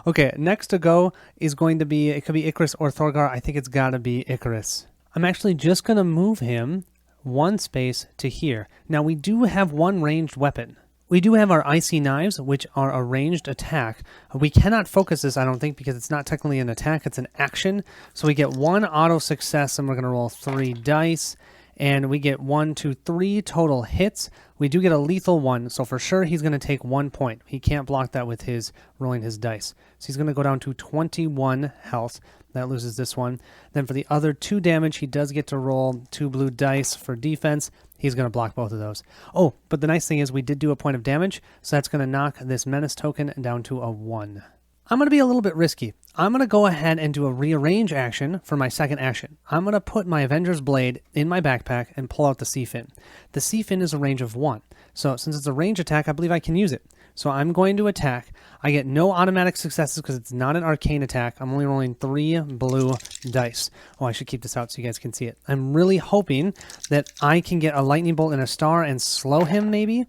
Okay, next to go is going to be, it could be Icarus or Thorgar. I think it's got to be Icarus. I'm actually just going to move him 1 space to here. Now we do have 1 ranged weapon. We do have our icy knives, which are a ranged attack. We cannot focus this, I don't think, because it's not technically an attack, it's an action. So we get 1 auto success, and we're going to roll 3 dice. And we get 1, 2, 3 total hits. We do get a lethal 1, so for sure he's going to take 1 point. He can't block that with his rolling his dice. So he's going to go down to 21 health. That loses this one. Then for the other 2 damage, he does get to roll 2 blue dice for defense. He's going to block both of those. Oh, but the nice thing is we did do a point of damage, so that's going to knock this menace token down to a 1. I'm going to be a little bit risky. I'm going to go ahead and do a rearrange action for my second action. I'm going to put my Avenger's Blade in my backpack and pull out the Sea Fin. The Sea Fin is a range of 1. So since it's a range attack, I believe I can use it. So I'm going to attack. I get no automatic successes because it's not an arcane attack. I'm only rolling 3 blue dice. Oh, I should keep this out so you guys can see it. I'm really hoping that I can get a lightning bolt and a star and slow him maybe.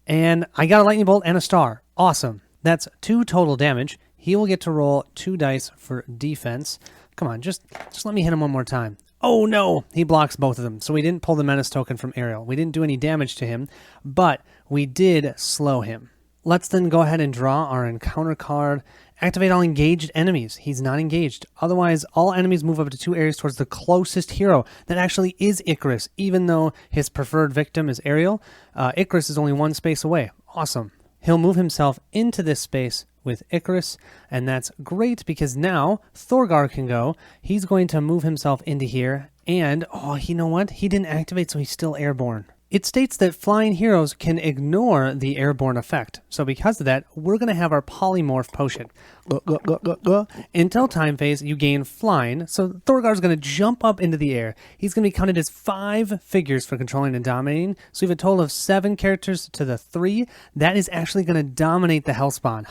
And I got a lightning bolt and a star. Awesome. That's 2 total damage. He will get to roll 2 dice for defense. Come on, just let me hit him one more time. Oh no, he blocks both of them. So we didn't pull the menace token from Ariel. We didn't do any damage to him, but we did slow him. Let's then go ahead and draw our encounter card. Activate all engaged enemies. He's not engaged. Otherwise, all enemies move up to 2 areas towards the closest hero. That actually is Icarus, even though his preferred victim is Ariel. Icarus is only 1 space away. Awesome. He'll move himself into this space with Icarus, and that's great because now Thorgar can go. He's going to move himself into here, and, oh, you know what? He didn't activate, so he's still airborne. It states that flying heroes can ignore the airborne effect. So because of that, we're going to have our polymorph potion. Until time phase, you gain flying. So Thorgar's going to jump up into the air. He's going to be counted as 5 figures for controlling and dominating. So we have a total of 7 characters to the 3. That is actually going to dominate the Hellspawn.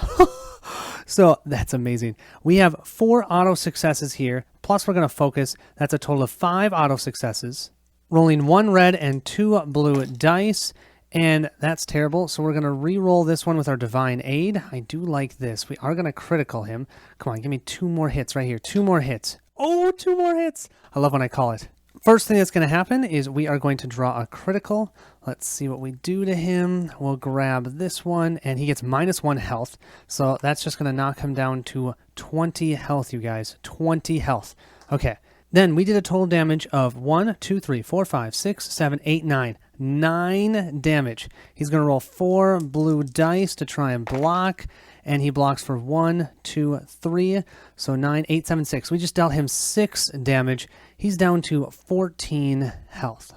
So that's amazing. We have 4 auto successes here. Plus we're going to focus. That's a total of 5 auto successes. Rolling 1 red and 2 blue dice, and that's terrible. So we're going to re-roll this one with our Divine Aid. I do like this. We are going to critical him. Come on, give me 2 more hits right here. 2 more hits. Oh, 2 more hits. I love when I call it. First thing that's going to happen is we are going to draw a critical. Let's see what we do to him. We'll grab this one, and he gets -1 health. So that's just going to knock him down to 20 health, you guys. 20 health. Okay. Then we did a total damage of 1, 2, 3, 4, 5, 6, 7, 8, 9. 9 damage. He's going to roll 4 blue dice to try and block. And he blocks for 1, 2, 3. So 9, 8, 7, 6. We just dealt him 6 damage. He's down to 14 health.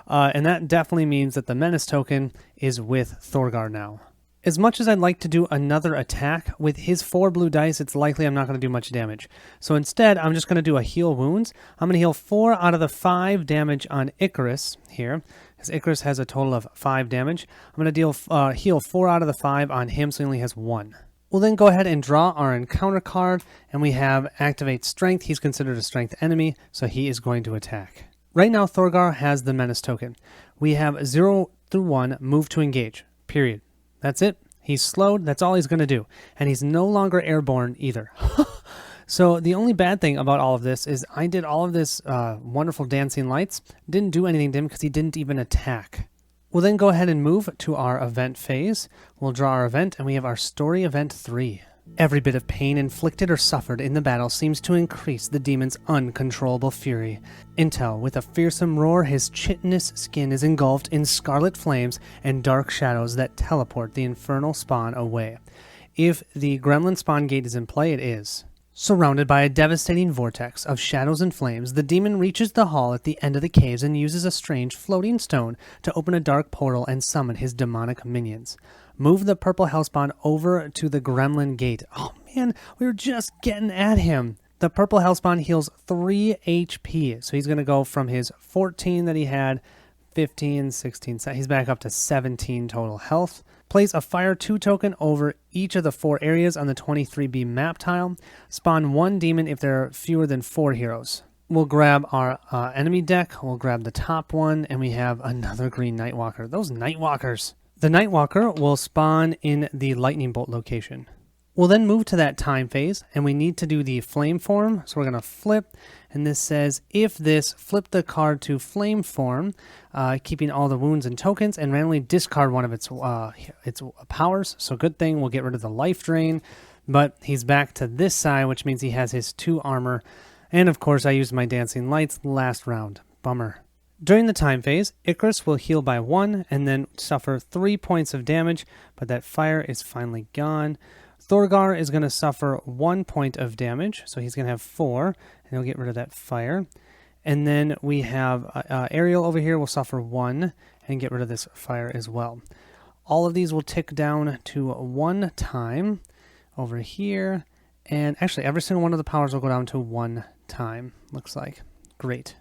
And that definitely means that the menace token is with Thorgar now. As much as I'd like to do another attack, with his 4 blue dice, it's likely I'm not going to do much damage. So instead, I'm just going to do a heal wounds. I'm going to heal 4 out of the 5 damage on Icarus here, because Icarus has a total of 5 damage. I'm going to heal 4 out of the 5 on him, so he only has 1. We'll then go ahead and draw our encounter card, and we have Activate Strength. He's considered a strength enemy, so he is going to attack. Right now, Thorgar has the menace token. We have 0 through 1, move to engage, period. That's it. He's slowed. That's all he's going to do. And he's no longer airborne either. So the only bad thing about all of this is I did all of this wonderful dancing lights. Didn't do anything to him because he didn't even attack. We'll then go ahead and move to our event phase. We'll draw our event, and we have our story event 3. Every bit of pain inflicted or suffered in the battle seems to increase the demon's uncontrollable fury, until, with a fearsome roar, his chitinous skin is engulfed in scarlet flames and dark shadows that teleport the infernal spawn away. If the gremlin spawn gate is in play, it is. Surrounded by a devastating vortex of shadows and flames, the demon reaches the hall at the end of the caves and uses a strange floating stone to open a dark portal and summon his demonic minions. Move the purple hellspawn over to the gremlin gate. Oh man, we were just getting at him. The purple hellspawn heals 3 HP, so he's going to go from his 14 that he had, 15, 16, he's back up to 17 total health. Place a Fire 2 token over each of the 4 areas on the 23B map tile. Spawn 1 demon if there are fewer than 4 heroes. We'll grab our enemy deck, we'll grab the top one, and we have another green Nightwalker. Those Nightwalkers! The Nightwalker will spawn in the Lightning Bolt location. We'll then move to that time phase, and we need to do the flame form. So we're going to flip, and this says, if this, flip the card to flame form, keeping all the wounds and tokens, and randomly discard one of its powers. So good thing, we'll get rid of the life drain, but he's back to this side, which means he has his 2 armor. And of course, I used my dancing lights last round. Bummer. During the time phase, Icarus will heal by 1 and then suffer 3 points of damage, but that fire is finally gone. Thorgar is going to suffer 1 point of damage, so he's going to have 4, and he'll get rid of that fire. And then we have Ariel over here will suffer 1 and get rid of this fire as well. All of these will tick down to 1 time over here, and actually every single one of the powers will go down to 1 time, looks like. Great.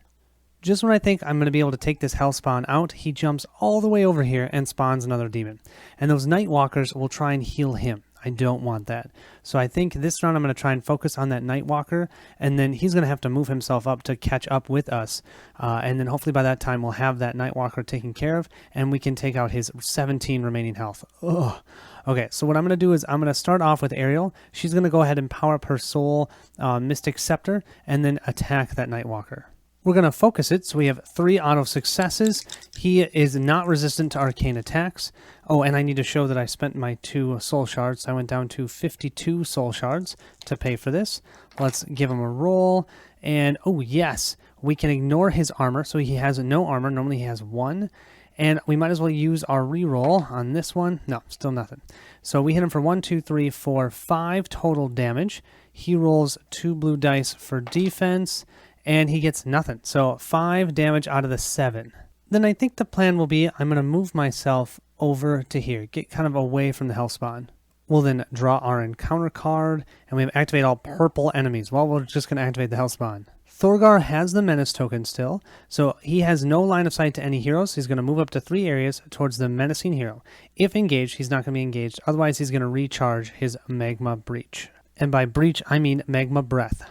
Just when I think I'm going to be able to take this hellspawn out, he jumps all the way over here and spawns another demon. And those Nightwalkers will try and heal him. I don't want that. So I think this round I'm going to try and focus on that Nightwalker, and then he's going to have to move himself up to catch up with us. And then hopefully by that time we'll have that Nightwalker taken care of, and we can take out his 17 remaining health. Ugh. Okay, so what I'm going to do is I'm going to start off with Ariel. She's going to go ahead and power up her soul Mystic Scepter, and then attack that Nightwalker. We're going to focus it, so we have 3 auto successes. He is not resistant to arcane attacks. Oh, and I need to show that I spent my 2 soul shards. I went down to 52 soul shards to pay for this. Let's give him a roll. And, oh yes, we can ignore his armor, so he has no armor. Normally he has 1. And we might as well use our reroll on this one. No, still nothing. So we hit him for 1, 2, 3, 4, 5 total damage. He rolls 2 blue dice for defense, and he gets nothing. So 5 damage out of the 7. Then I think the plan will be I'm going to move myself over to here, get kind of away from the hellspawn. We'll then draw our encounter card, and we have activate all purple enemies. Well, we're just going to activate the hellspawn. Thorgar has the menace token still, so he has no line of sight to any heroes. He's going to move up to 3 areas towards the menacing hero. If engaged, he's not going to be engaged. Otherwise, he's going to recharge his magma breach. And by breach, I mean magma breath,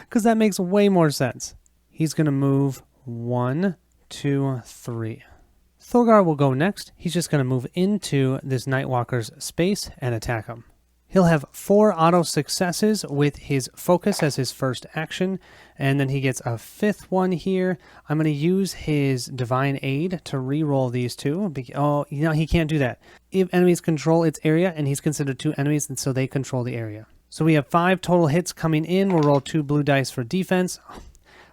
because that makes way more sense. He's going to move 1, 2, 3. Thorgar will go next. He's just going to move into this Nightwalker's space and attack him. He'll have 4 auto successes with his focus as his first action, and then he gets a 5th one here. I'm going to use his divine aid to re-roll these 2. Oh, you know, he can't do that. If enemies control its area, and he's considered 2 enemies, and so they control the area. So we have 5 total hits coming in. We'll roll 2 blue dice for defense.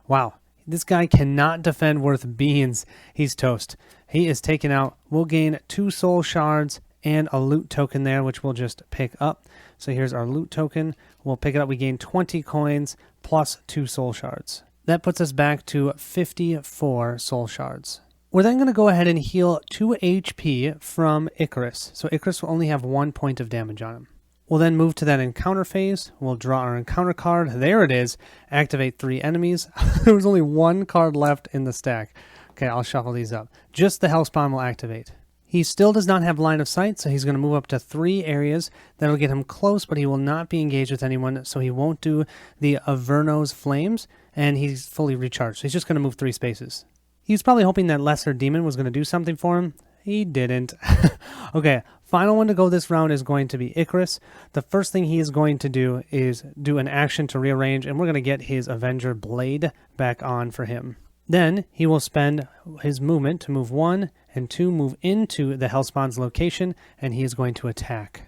Wow, this guy cannot defend worth beans. He's toast. He is taken out. We'll gain 2 soul shards and a loot token there, which we'll just pick up. So here's our loot token. We'll pick it up. We gain 20 coins plus 2 soul shards. That puts us back to 54 soul shards. We're then going to go ahead and heal 2 HP from Icarus. So Icarus will only have 1 point of damage on him. We'll then move to that encounter phase. We'll draw our encounter card. There it is. Activate 3 enemies. There was only 1 card left in the stack. Okay, I'll shuffle these up. Just the Hellspawn will activate. He still does not have line of sight, so he's going to move up to 3 areas. That'll get him close, but he will not be engaged with anyone, so he won't do the Averno's Flames, and he's fully recharged. So he's just going to move 3 spaces. He's probably hoping that Lesser Demon was going to do something for him. He didn't. Okay, final one to go this round is going to be Icarus. The first thing he is going to do is do an action to rearrange, and we're going to get his Avenger Blade back on for him. Then he will spend his movement to move 1 and 2, move into the Hellspawn's location, and he is going to attack.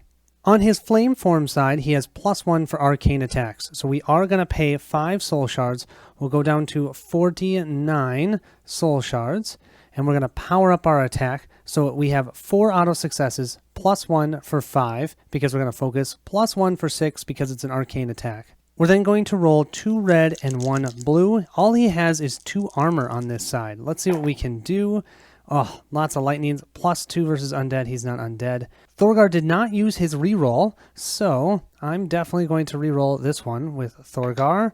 On his flame form side, he has +1 for arcane attacks. So we are going to pay 5 soul shards. We'll go down to 49 soul shards. And we're going to power up our attack. So we have 4 auto successes, +1 for 5, because we're going to focus, +1 for 6, because it's an arcane attack. We're then going to roll 2 red and 1 blue. All he has is 2 armor on this side. Let's see what we can do. Oh, lots of lightnings. +2 versus undead. He's not undead. Thorgar did not use his reroll, so I'm definitely going to reroll this one with Thorgar.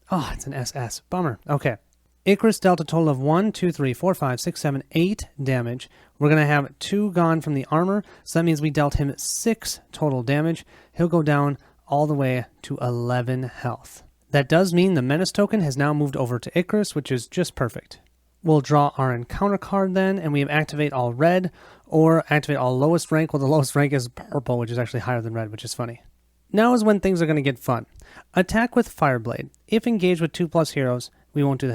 Oh, it's an SS. Bummer. Okay. Icarus dealt a total of 1, 2, 3, 4, 5, 6, 7, 8 damage. We're going to have 2 gone from the armor, so that means we dealt him 6 total damage. He'll go down all the way to 11 health. That does mean the Menace token has now moved over to Icarus, which is just perfect. We'll draw our encounter card then, and we have activate all red, or activate all lowest rank. Well, the lowest rank is purple, which is actually higher than red, which is funny. Now is when things are going to get fun. Attack with Fireblade. If engaged with 2+ heroes, we won't do the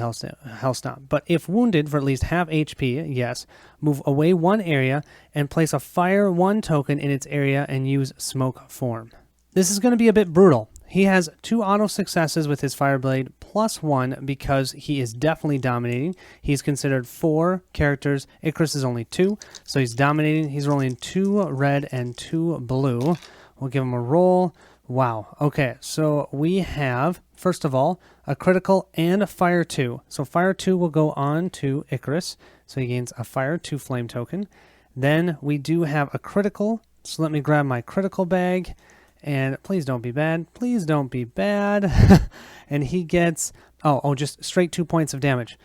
Hell Stomp. But if wounded for at least half HP, yes, move away 1 area and place a Fire 1 token in its area and use Smoke form. This is going to be a bit brutal. He has 2 auto successes with his Fireblade +1 because he is definitely dominating. He's considered 4 characters. Icarus is only 2, so he's dominating. He's rolling 2 red and 2 blue. We'll give him a roll. Wow. Okay, so we have, first of all, a critical and a Fire 2. So Fire 2 will go on to Icarus, so he gains a Fire 2 flame token. Then we do have a critical, so let me grab my critical bag. And please don't be bad. Please don't be bad. And he gets, just straight 2 points of damage.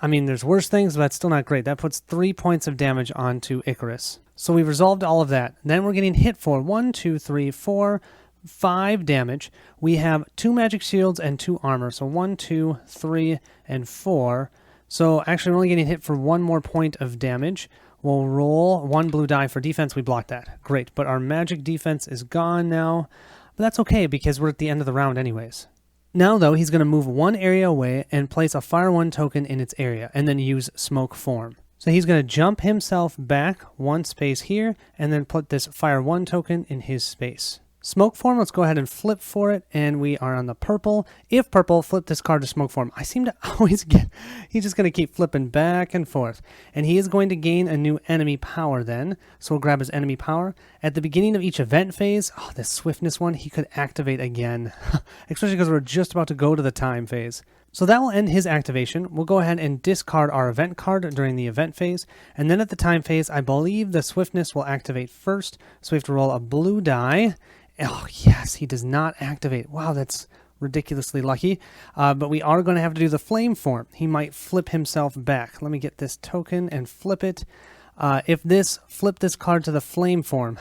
I mean, there's worse things, but that's still not great. That puts 3 points of damage onto Icarus. So we've resolved all of that. Then we're getting hit for 1, 2, 3, 4, 5 damage. We have 2 magic shields and 2 armor. So 1, 2, 3, and 4. So actually we're only getting hit for 1 more point of damage. We'll roll 1 blue die for defense. We blocked that. Great. But our magic defense is gone now. But that's okay because we're at the end of the round anyways. Now, though, he's going to move 1 area away and place a Fire 1 token in its area and then use Smoke form. So he's going to jump himself back 1 space here and then put this Fire 1 token in his space. Smoke form, let's go ahead and flip for it, and we are on the purple. If purple, flip this card to smoke form. I seem to always get, he's just going to keep flipping back and forth. And he is going to gain a new enemy power then, so we'll grab his enemy power. At the beginning of each event phase, this swiftness one, he could activate again, especially because we're just about to go to the time phase. So that will end his activation. We'll go ahead and discard our event card during the event phase, and then at the time phase, I believe the swiftness will activate first, so we have to roll a blue die. Oh, yes, he does not activate. Wow, that's ridiculously lucky. But we are going to have to do the flame form. He might flip himself back. Let me get this token and flip it. Flip this card to the flame form.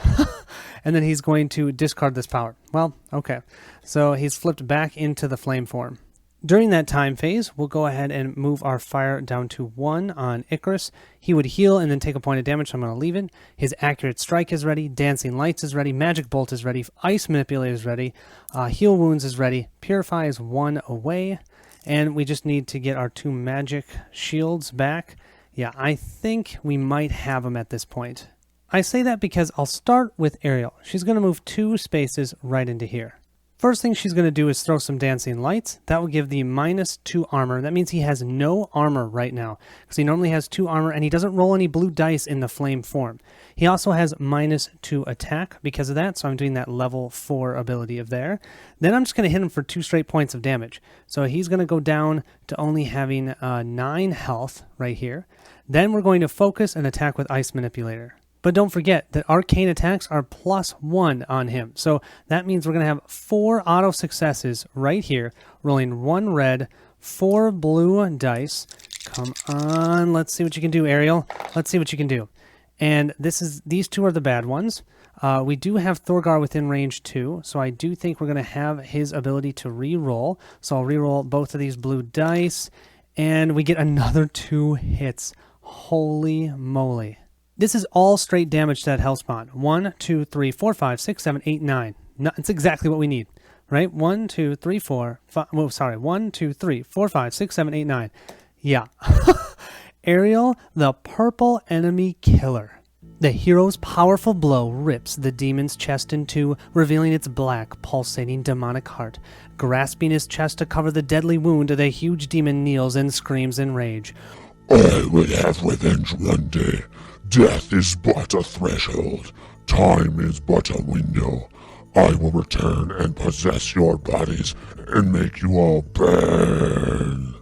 And then he's going to discard this power. Well, okay. So he's flipped back into the flame form. During that time phase, we'll go ahead and move our fire down to 1 on Icarus. He would heal and then take a point of damage, so I'm going to leave it. His Accurate Strike is ready, Dancing Lights is ready, Magic Bolt is ready, Ice Manipulate is ready, Heal Wounds is ready, Purify is 1 away, and we just need to get our 2 Magic Shields back. Yeah, I think we might have them at this point. I say that because I'll start with Ariel. She's going to move 2 spaces right into here. First thing she's going to do is throw some Dancing Lights. That will give the -2 armor. That means he has no armor right now, because he normally has 2 armor, and he doesn't roll any blue dice in the flame form. He also has -2 attack because of that, so I'm doing that level 4 ability of there. Then I'm just going to hit him for 2 straight points of damage. So he's going to go down to only having 9 health right here. Then we're going to focus and attack with Ice Manipulator. But don't forget that arcane attacks are +1 on him. So that means we're going to have 4 auto successes right here, rolling 1 red, 4 blue dice. Come on, let's see what you can do, Ariel. Let's see what you can do. And these 2 are the bad ones. We do have Thorgar within range 2, so I do think we're going to have his ability to re-roll. So I'll re-roll both of these blue dice, and we get another 2 hits. Holy moly. This is all straight damage to that Hellspawn. 1, 2, 3, 4, 5, 6, 7, 8, 9. It's exactly what we need, right? 1, 2, 3, 4, 5, 1, 2, 3, 4, 5, 6, 7, 8, 9. Yeah. Ariel, the purple enemy killer. The hero's powerful blow rips the demon's chest in two, revealing its black, pulsating demonic heart. Grasping his chest to cover the deadly wound, the huge demon kneels and screams in rage. I will have revenge one day. Death is but a threshold. Time is but a window. I will return and possess your bodies and make you all burn.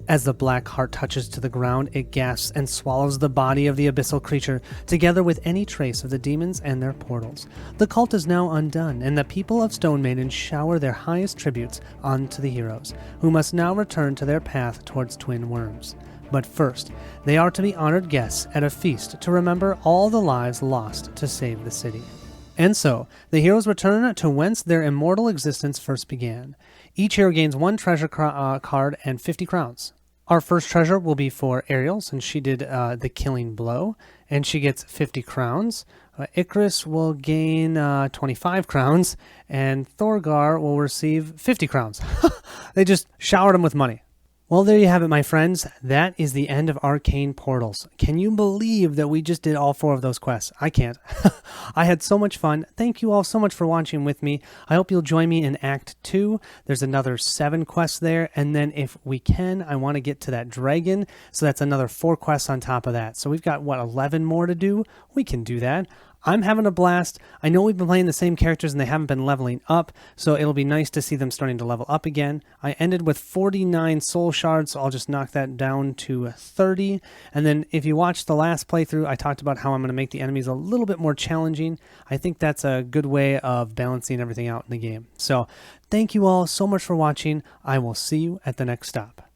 As the black heart touches to the ground, it gasps and swallows the body of the abyssal creature, together with any trace of the demons and their portals. The cult is now undone, and the people of Stone Maiden shower their highest tributes onto the heroes, who must now return to their path towards Twin Worms. But first, they are to be honored guests at a feast to remember all the lives lost to save the city. And so, the heroes return to whence their immortal existence first began. Each hero gains one treasure card and 50 crowns. Our first treasure will be for Ariel, since she did the killing blow, and she gets 50 crowns. Icarus will gain 25 crowns, and Thorgar will receive 50 crowns. They just showered him with money. Well, there you have it, my friends. That is the end of Arcane Portals. Can you believe that we just did all 4 of those quests? I can't. I had so much fun. Thank you all so much for watching with me. I hope you'll join me in Act 2. There's another 7 quests there, and then if we can, I want to get to that dragon, so that's another 4 quests on top of that. So we've got, 11 more to do? We can do that. I'm having a blast. I know we've been playing the same characters and they haven't been leveling up, so it'll be nice to see them starting to level up again. I ended with 49 soul shards, so I'll just knock that down to 30. And then if you watched the last playthrough, I talked about how I'm going to make the enemies a little bit more challenging. I think that's a good way of balancing everything out in the game. So thank you all so much for watching. I will see you at the next stop.